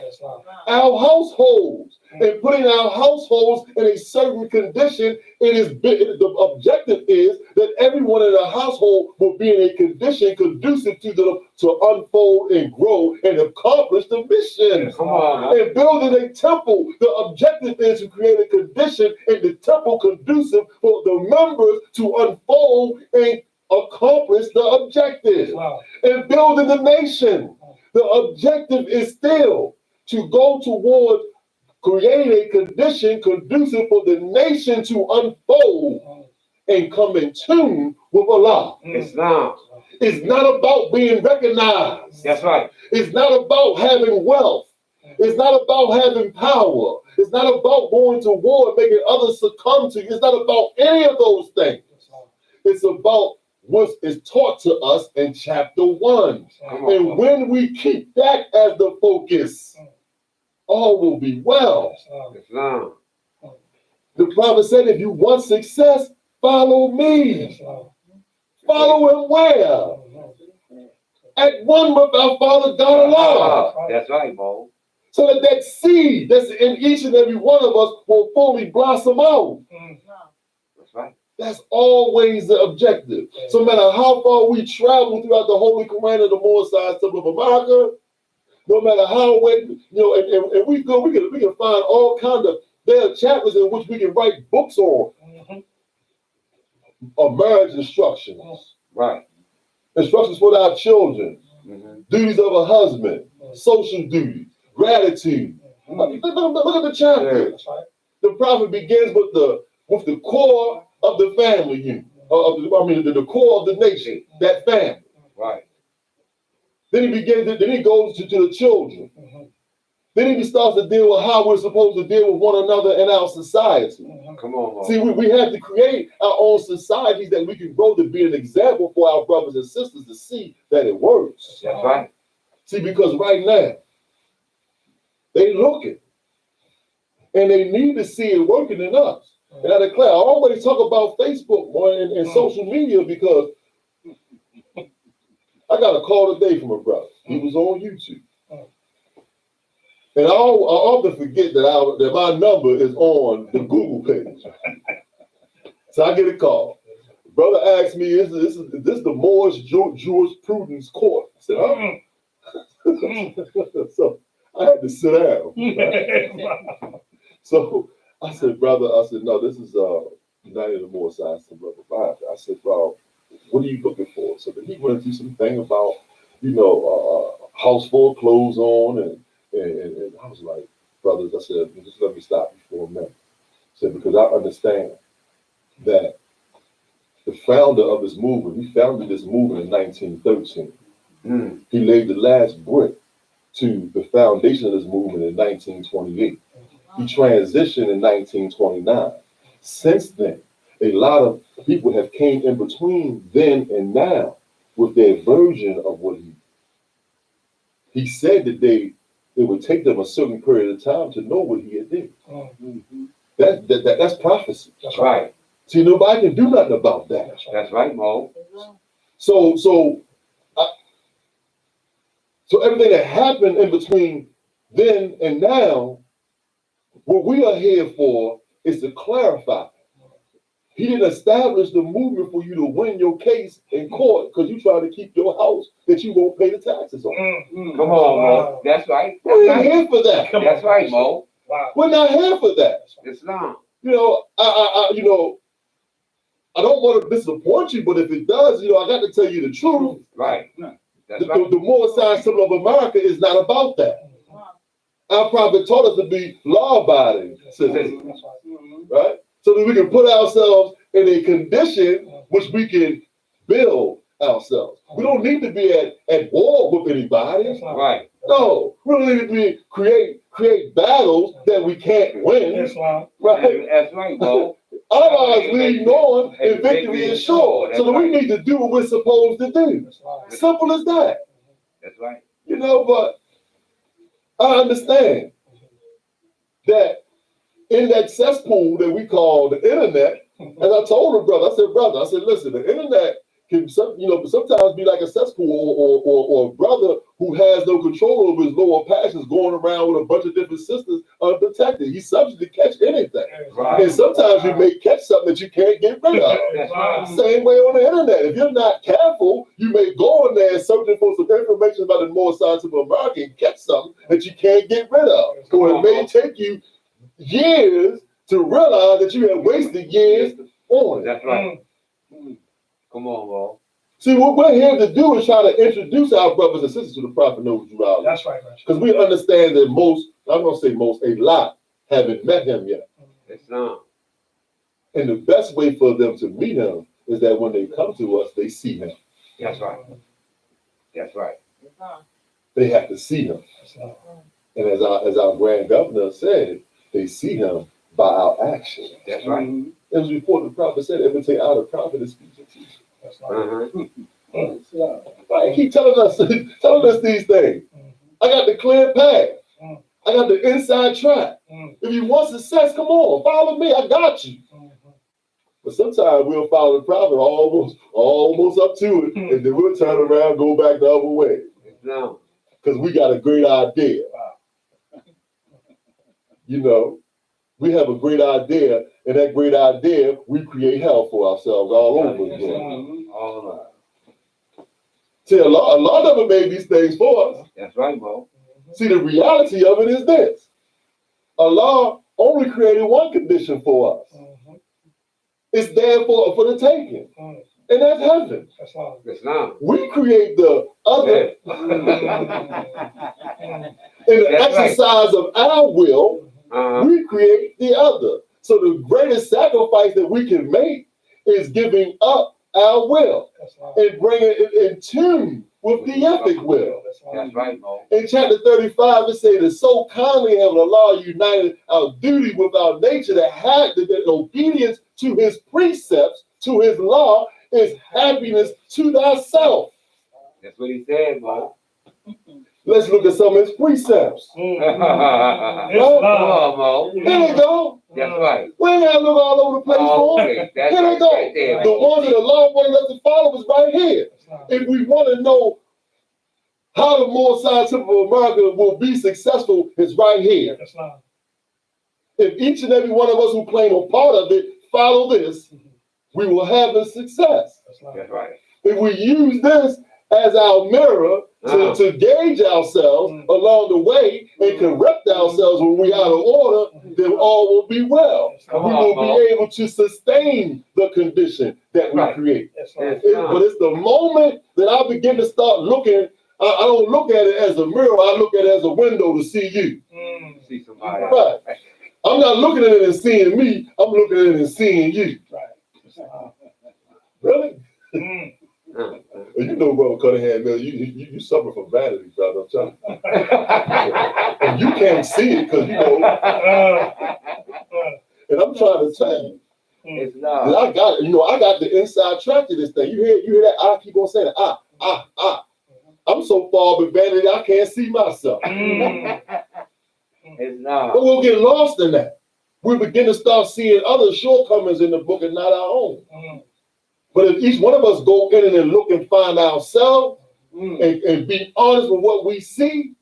Our households, and putting our households in a certain condition, the objective is that everyone in the household will be in a condition conducive to them to unfold and grow and accomplish the mission. Come on. And building a temple, the objective is to create a condition in the temple conducive for the members to unfold and accomplish the objective. And building the nation, the objective is still to go toward creating a condition conducive for the nation to unfold and come in tune with Allah. Islam. It's not about being recognized. That's right. It's not about having wealth. It's not about having power. It's not about going to war and making others succumb to you. It's not about any of those things. It's about what is taught to us in chapter 1. And when we keep that as the focus, all will be well. Islam. The prophet said, if you want success, follow me. Follow him where? At one with our Father God Allah. That's right, Mo. So that that seed that's in each and every one of us will fully blossom out. That's right. That's always the objective. So no matter how far we travel throughout the Holy Quran of the Moorsides Temple of America, no matter how way, and we go, we can find all kinds of, there are chapters in which we can write books on marriage instructions. Right. Instructions for our children, duties of a husband, social duties, gratitude. Look at the chapter. The prophet begins with the core of the family unit. The core of the nation, that family. Right. Then he goes to the children. Then he starts to deal with how we're supposed to deal with one another in our society. Come on, Mo. See, we have to create our own societies that we can grow to be an example for our brothers and sisters to see that it works. That's right. See, because right now, they looking. And they need to see it working in us. And I declare, I always talk about Facebook more and social media because I got a call today from a brother. He was on YouTube. And I often forget that my number is on the Google page. So I get a call. Brother asked me, is this the Moorish jurisprudence court? I said, huh? So I had to sit down. So I said, brother, I said, no, this is United and More Science to Brother Bible. I said, well, what are you looking for? So then he went through some thing about, house full of clothes on, and I was like, brothers, I said, just let me stop you for a minute. I said, because I understand that the founder of this movement, he founded this movement in 1913. He laid the last brick to the foundation of this movement in 1928. He transitioned in 1929. Since then, a lot of people have came in between then and now with their version of what he said that it would take them a certain period of time to know what he had did. That's prophecy. That's right. See, nobody can do nothing about that. That's right, Mo. So everything that happened in between then and now, what we are here for is to clarify. He didn't establish the movement for you to win your case in court because you trying to keep your house that you won't pay the taxes on. Come on, Mo. That's right. We're not here for that. That's right, Mo. We're not here for that. Islam. I don't want to disappoint you, but if it does, I got to tell you the truth. Right. That's right. The Moore Science Temple of America is not about that. Our prophet taught us to be law-abiding citizens, right? So that we can put ourselves in a condition which we can build ourselves. We don't need to be at war with anybody. Right. No, we don't need to be create battles that we can't win. Right. That's right, Mo. Otherwise, we ignore and victory is sure. So we need to do what we're supposed to do. Simple as that. That's right. But I understand that in that cesspool that we call the internet, as I told the brother, I said, listen, the internet can sometimes be like a cesspool or a brother who has no control over his lower passions going around with a bunch of different sisters unprotected. He's subject to catch anything. Right. And sometimes you may catch something that you can't get rid of. Right. Same way on the internet. If you're not careful, you may go in there searching for some information about the Moore Science of America and catch something that you can't get rid of. Or it may take you years to realize that you have wasted years on it. That's right. Come on, Mo. See, what we're here to do is try to introduce our brothers and sisters to the prophet Noah. That's right. Because we understand that I'm going to say most, a lot haven't met him yet. Islam. And the best way for them to meet him is that when they come to us, they see him. That's right. That's right. They have to see him. And as our grand governor said, they see him by our action. That's right. It was before the prophet said, imitate out of prophet and speech and teaching. Right, keep telling us these things. I got the clear path. I got the inside track. If you want success, come on, follow me. I got you. But sometimes we'll follow the prophet almost up to it, and then we'll turn around, go back the other way. No. Because we got a great idea. We have a great idea, and that great idea, we create hell for ourselves all over again. All right. See, a lot of them made these things for us. That's right, Mo. See, the reality of it is this. Allah only created one condition for us. It's there for the taking. And that's heaven. Islam. We create the other in the exercise of our will. We create the other. So the greatest sacrifice that we can make is giving up our will and bringing it in tune with the ethic will. That's right, Mo. In chapter 35, it says that so kindly have Allah united our duty with our nature that obedience to his precepts, to his law, is happiness to thyself. That's what he said, Mo. Let's look at some of his precepts. Come on, Mo. Here they go. That's right. We ain't gotta look all over the place for them. Okay. That's Here they right. go. Right there, The Mo. ones that Allah wanted us to follow is right here. If we want to know how the Moore Science of America will be successful, it's right here. If each and every one of us who claim a part of it follow this, we will have the success. That's right. If we use this as our mirror to gauge ourselves along the way and correct ourselves when we're out of order, then all will be well. We will be able to sustain the condition that we create. But it's the moment that I begin to start looking, I don't look at it as a mirror, I look at it as a window to see you. See somebody. Right. I'm not looking at it and seeing me, I'm looking at it and seeing you. Really? You know, Brother Cunningham, man, you suffer from vanity, brother. I'm telling you. And you can't see it because you know. And I'm trying to tell you. It's that not. I got the inside track to this thing. You hear that? I keep on saying it. I'm so far with vanity I can't see myself. It's not. But we'll get lost in that. We begin to start seeing other shortcomings in the book and not our own. But if each one of us go in and look and find ourselves and be honest with what we see,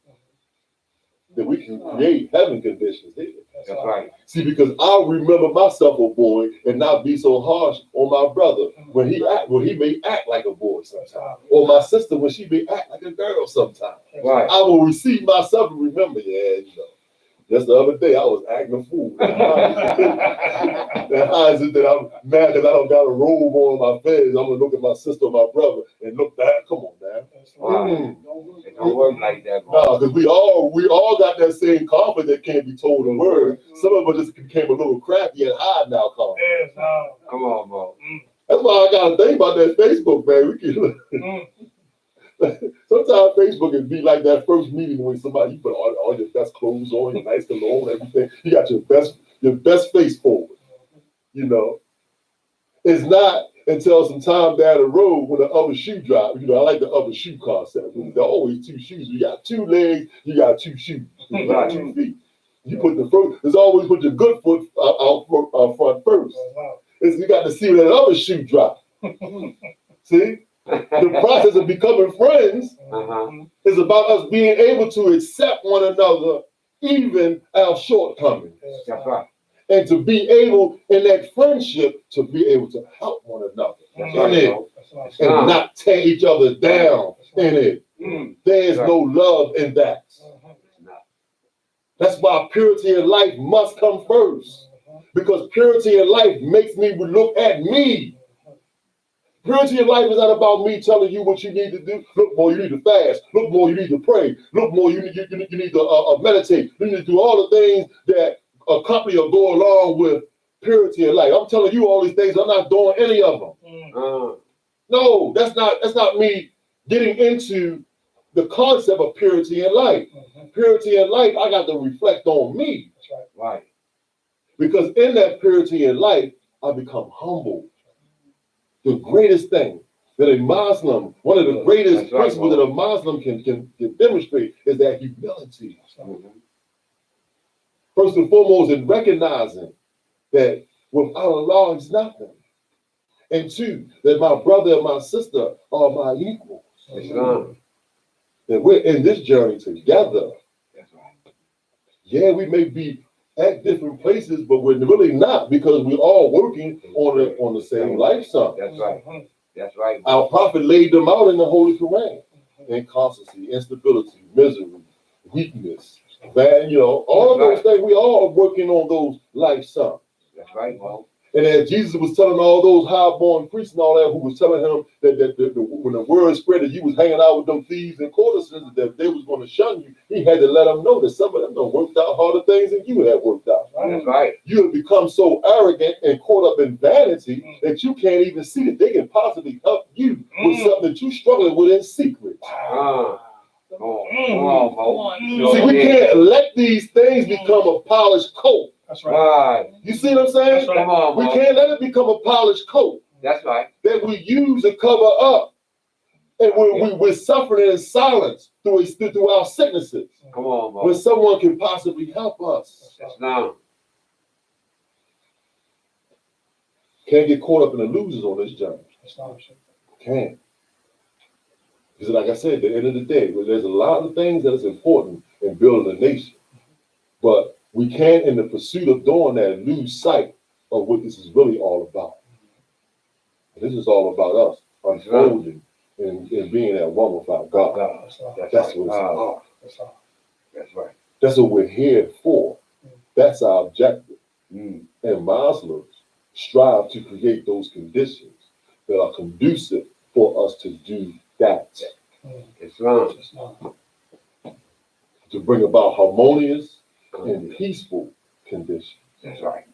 then we can create heaven conditions here. That's right. See, because I'll remember myself a boy and not be so harsh on my brother when he may act like a boy sometimes, or my sister when she may act like a girl sometimes. Right. I will receive myself and remember, just the other day I was acting a fool. And how is it that I'm mad that I don't got a robe on my face? I'm gonna look at my sister or my brother and look back. Come on, man. Right. It don't work like that, bro. No, because we all got that same confidence that can't be told in words. Some of us just became a little crafty and hide now confidence. Come on, bro. That's why I gotta think about that Facebook, man. Sometimes Facebook can be like that first meeting when somebody, you put all your best clothes on, your nice cologne, everything. You got your best face forward. You know, it's not until some time down the road when the other shoe drop. I like the other shoe concept. There are always two shoes. You got two legs, you got two shoes, you got 2 feet. You put the first. There's always put your good foot out front first. You got to see where that other shoe drop. See. The process of becoming friends is about us being able to accept one another, even our shortcomings. That's right. And to be able, in that friendship, to be able to help one another in it and not tear each other down in it. There is no love in that. That's why purity in life must come first. Because purity in life makes me look at me. Purity in life is not about me telling you what you need to do. Look, boy, you need to fast. Look, boy, you need to pray. Look, boy, you need to meditate. You need to do all the things that accompany or go along with purity in life. I'm telling you all these things. I'm not doing any of them. No, that's not me getting into the concept of purity in life. Purity in life, I got to reflect on me. Right. Because in that purity in life, I become humble. The greatest thing that a Muslim, one of the greatest principles that a Muslim can demonstrate is that humility. First and foremost, in recognizing that without Allah is nothing. And two, that my brother and my sister are my equals. That we're in this journey together. Yeah, we may be at different places, but we're really not, because we're all working on the same lifestyle. That's right. That's right. Our prophet laid them out in the Holy Quran. Inconstancy, instability, misery, weakness, all of those things. We all are working on those lifestyles. That's right, bro. And as Jesus was telling all those high-born priests and all that, who was telling him that when the word spread that you was hanging out with them thieves and courtesans, that they was going to shun you, he had to let them know that some of them done worked out harder things than you had worked out. That's right. You have become so arrogant and caught up in vanity that you can't even see that they can possibly help you with something that you're struggling with in secret. Come on, bro. See, we can't let these things become a polished coat. That's right. You see what I'm saying? Right. Come on, we bro. can't let it become a polished coat. That's right. That we use to cover up. And we're suffering in silence through our sicknesses. Come on, bro. When someone can possibly help us. Islam. Can't get caught up in the losers on this journey. Can't. Because like I said, at the end of the day, there's a lot of things that is important in building a nation. But we can't, in the pursuit of doing that, lose sight of what this is really all about. And this is all about us unfolding and being at one with our God. That's what it's about. That's right. That's what we're here for. That's our objective. Mm. And Muslims strive to create those conditions that are conducive for us to do that. Islam. To bring about harmonious and peaceful conditions. That's right.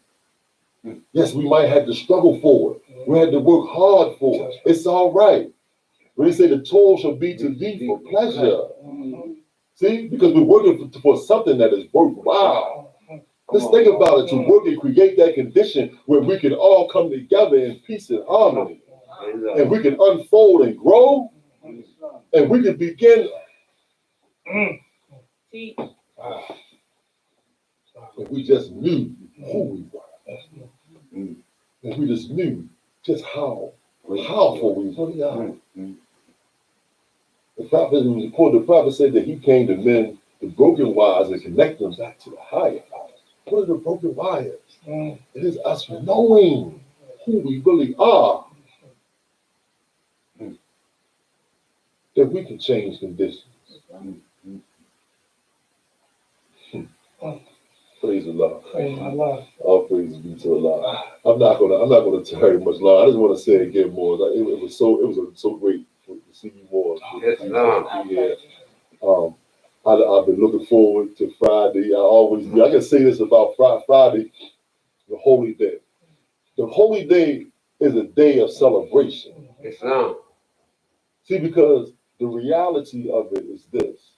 Yes, we might have to struggle for it. We had to work hard for it. It's all right. When they say the toil shall be to thee for pleasure. See, because we're working for something that is worthwhile. Let's think about it, to work and create that condition where we can all come together in peace and harmony. And we can unfold and grow. And we can begin. If we just knew who we were. If we just knew just how powerful we really are. The prophet said that he came to mend the broken wires and connect them back to the higher wires. What are the broken wires? It is us knowing who we really are. That we can change conditions. Praise the Lord. All praises be to Allah. I'm not gonna tarry much longer. I just want to say again more. It was so great to see you more. Yes, I've been looking forward to Friday. I can say this about Friday, the holy day. The holy day is a day of celebration. Islam. See, because the reality of it is this,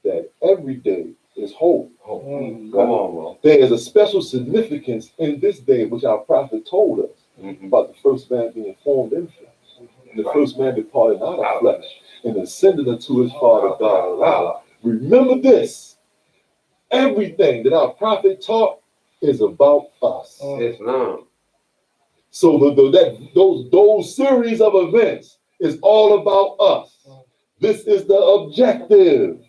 that every day is holy. Come on, bro. There is a special significance in this day, which our prophet told us about the first man being formed in flesh. And the first man departed out of flesh and ascended unto his Father God Allah. Remember this, everything that our prophet taught is about us. Islam. So those series of events is all about us. This is the objective.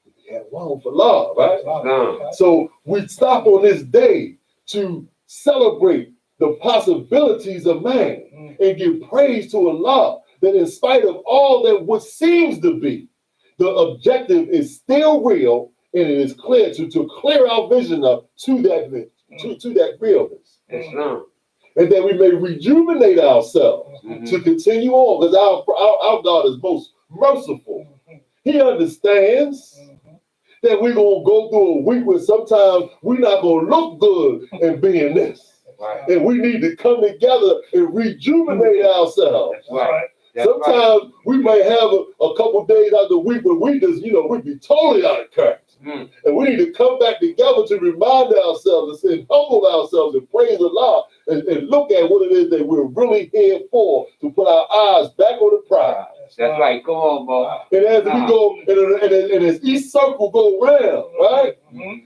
We have one for love, right? Islam. So we stop on this day to celebrate the possibilities of man and give praise to Allah that in spite of all that what seems to be, the objective is still real, and it is clear to clear our vision up to that realness. Islam. And that we may rejuvenate ourselves to continue on, because our God is most merciful. He understands that we're going to go through a week where sometimes we're not going to look good in being this. Right. And we need to come together and rejuvenate ourselves. Right. Sometimes we may have a couple days out of the week where we just, we be totally out of character. And we need to come back together to remind ourselves and humble ourselves and praise Allah and look at what it is that we're really here for, to put our eyes back on the prize. That's right. Come on, bro. And as we go, and as each circle go round, right?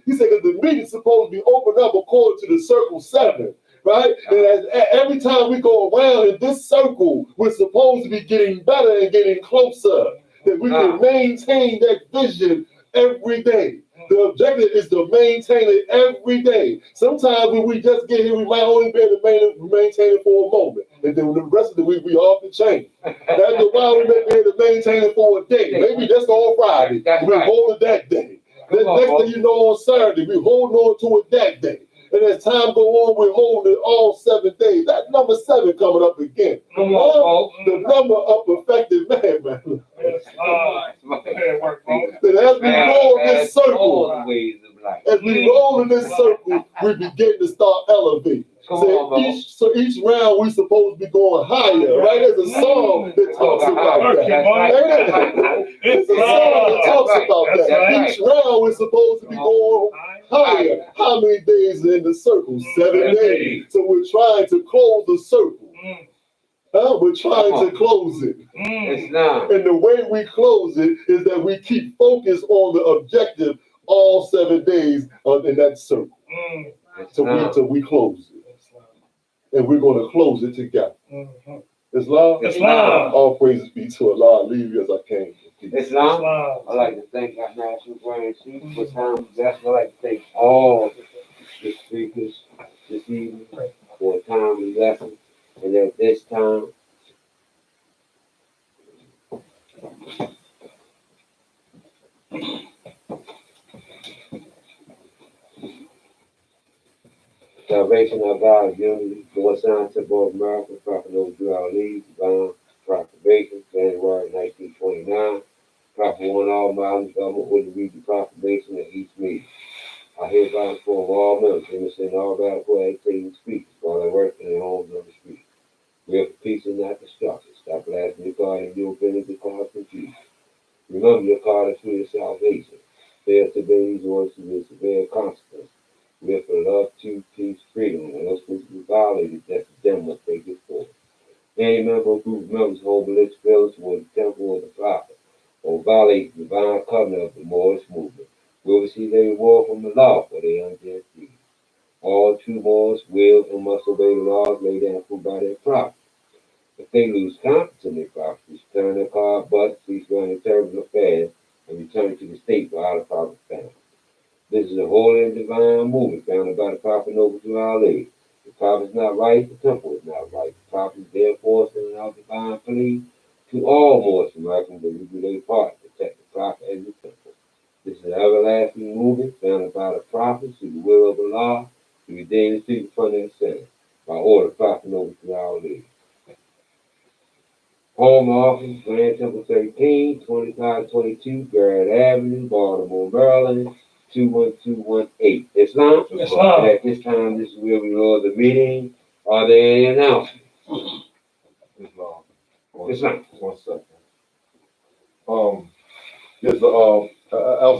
He said that the meeting's supposed to be opened up according to the circle 7. Right? And every time we go around in this circle, we're supposed to be getting better and getting closer. That we can maintain that vision every day. The objective is to maintain it every day. Sometimes when we just get here, we might only be able to maintain it for a moment. And then the rest of the week, we off the chain. That's why we may be able to maintain it for a day. Maybe just on Friday. We're holding that day. The next thing you know, on Saturday, we're holding on to it that day. And as time go on, we're holding it all 7 days. That number 7 coming up again. Come on, the number of perfected man. That as we roll in this circle, as we roll in this circle, we begin to start elevating. So each round we're supposed to be going higher, right? There's a song that talks about that. It's a song that talks about that. Each round we're supposed to be going higher. How many days are in the circle? 7 days. So we're trying to close the circle. We're trying to close it. And the way we close it is that we keep focused on the objective all 7 days in that circle. Till we close it. And we're going to close it together. Islam? All praises be to Allah. I leave you as I came. Islam. I'd like to thank our National Grand Chief for time. I'd like to thank all the speakers this evening for a timely lesson. And at this time, Salvation of God, unity, Lord Sign, Temple of America, Prophet Noble Drew our lead, divine proclamation, January 1929. Prophet one all miles government would read the proclamation at each meeting. I hereby inform all members, understand all radical agitating speakers while they work in their homes on the street. We are for peace and not destruction. Stop blasting your car and your ability to cause confusion. Remember your card is for your salvation. Fail to obey these orders to be severe consequences. Live for love, truth, peace, freedom. When those principles violated, that's them what they get for. Any member or group of members hold religious feelings toward the temple of the prophet or violate the divine covenant of the Moorish movement will receive a reward from the law for their unjust deeds. All true Moors will and must obey the laws laid down for by their prophets. If they lose confidence in their prophets, turn their card butts, cease running terrible affairs, and return to the state where the prophet found. This is a holy and divine movement founded by the prophet Noble to our lady. The prophet is not right, the temple is not right. The prophet is therefore sending out divine plea to all Moors Americans that we do their part to protect the prophet and the temple. This is an everlasting movement founded by the prophets through the will of Allah to redeem the people from their sins by order of prophet Noble to our lady. Home office, Grand Temple 13, 2522 Garrett Avenue, Baltimore, Maryland, 21218. Islam? Islam. And at this time, this is where we hold the meeting. Are there any announcements? Islam. Islam. 1 second. Yes, I also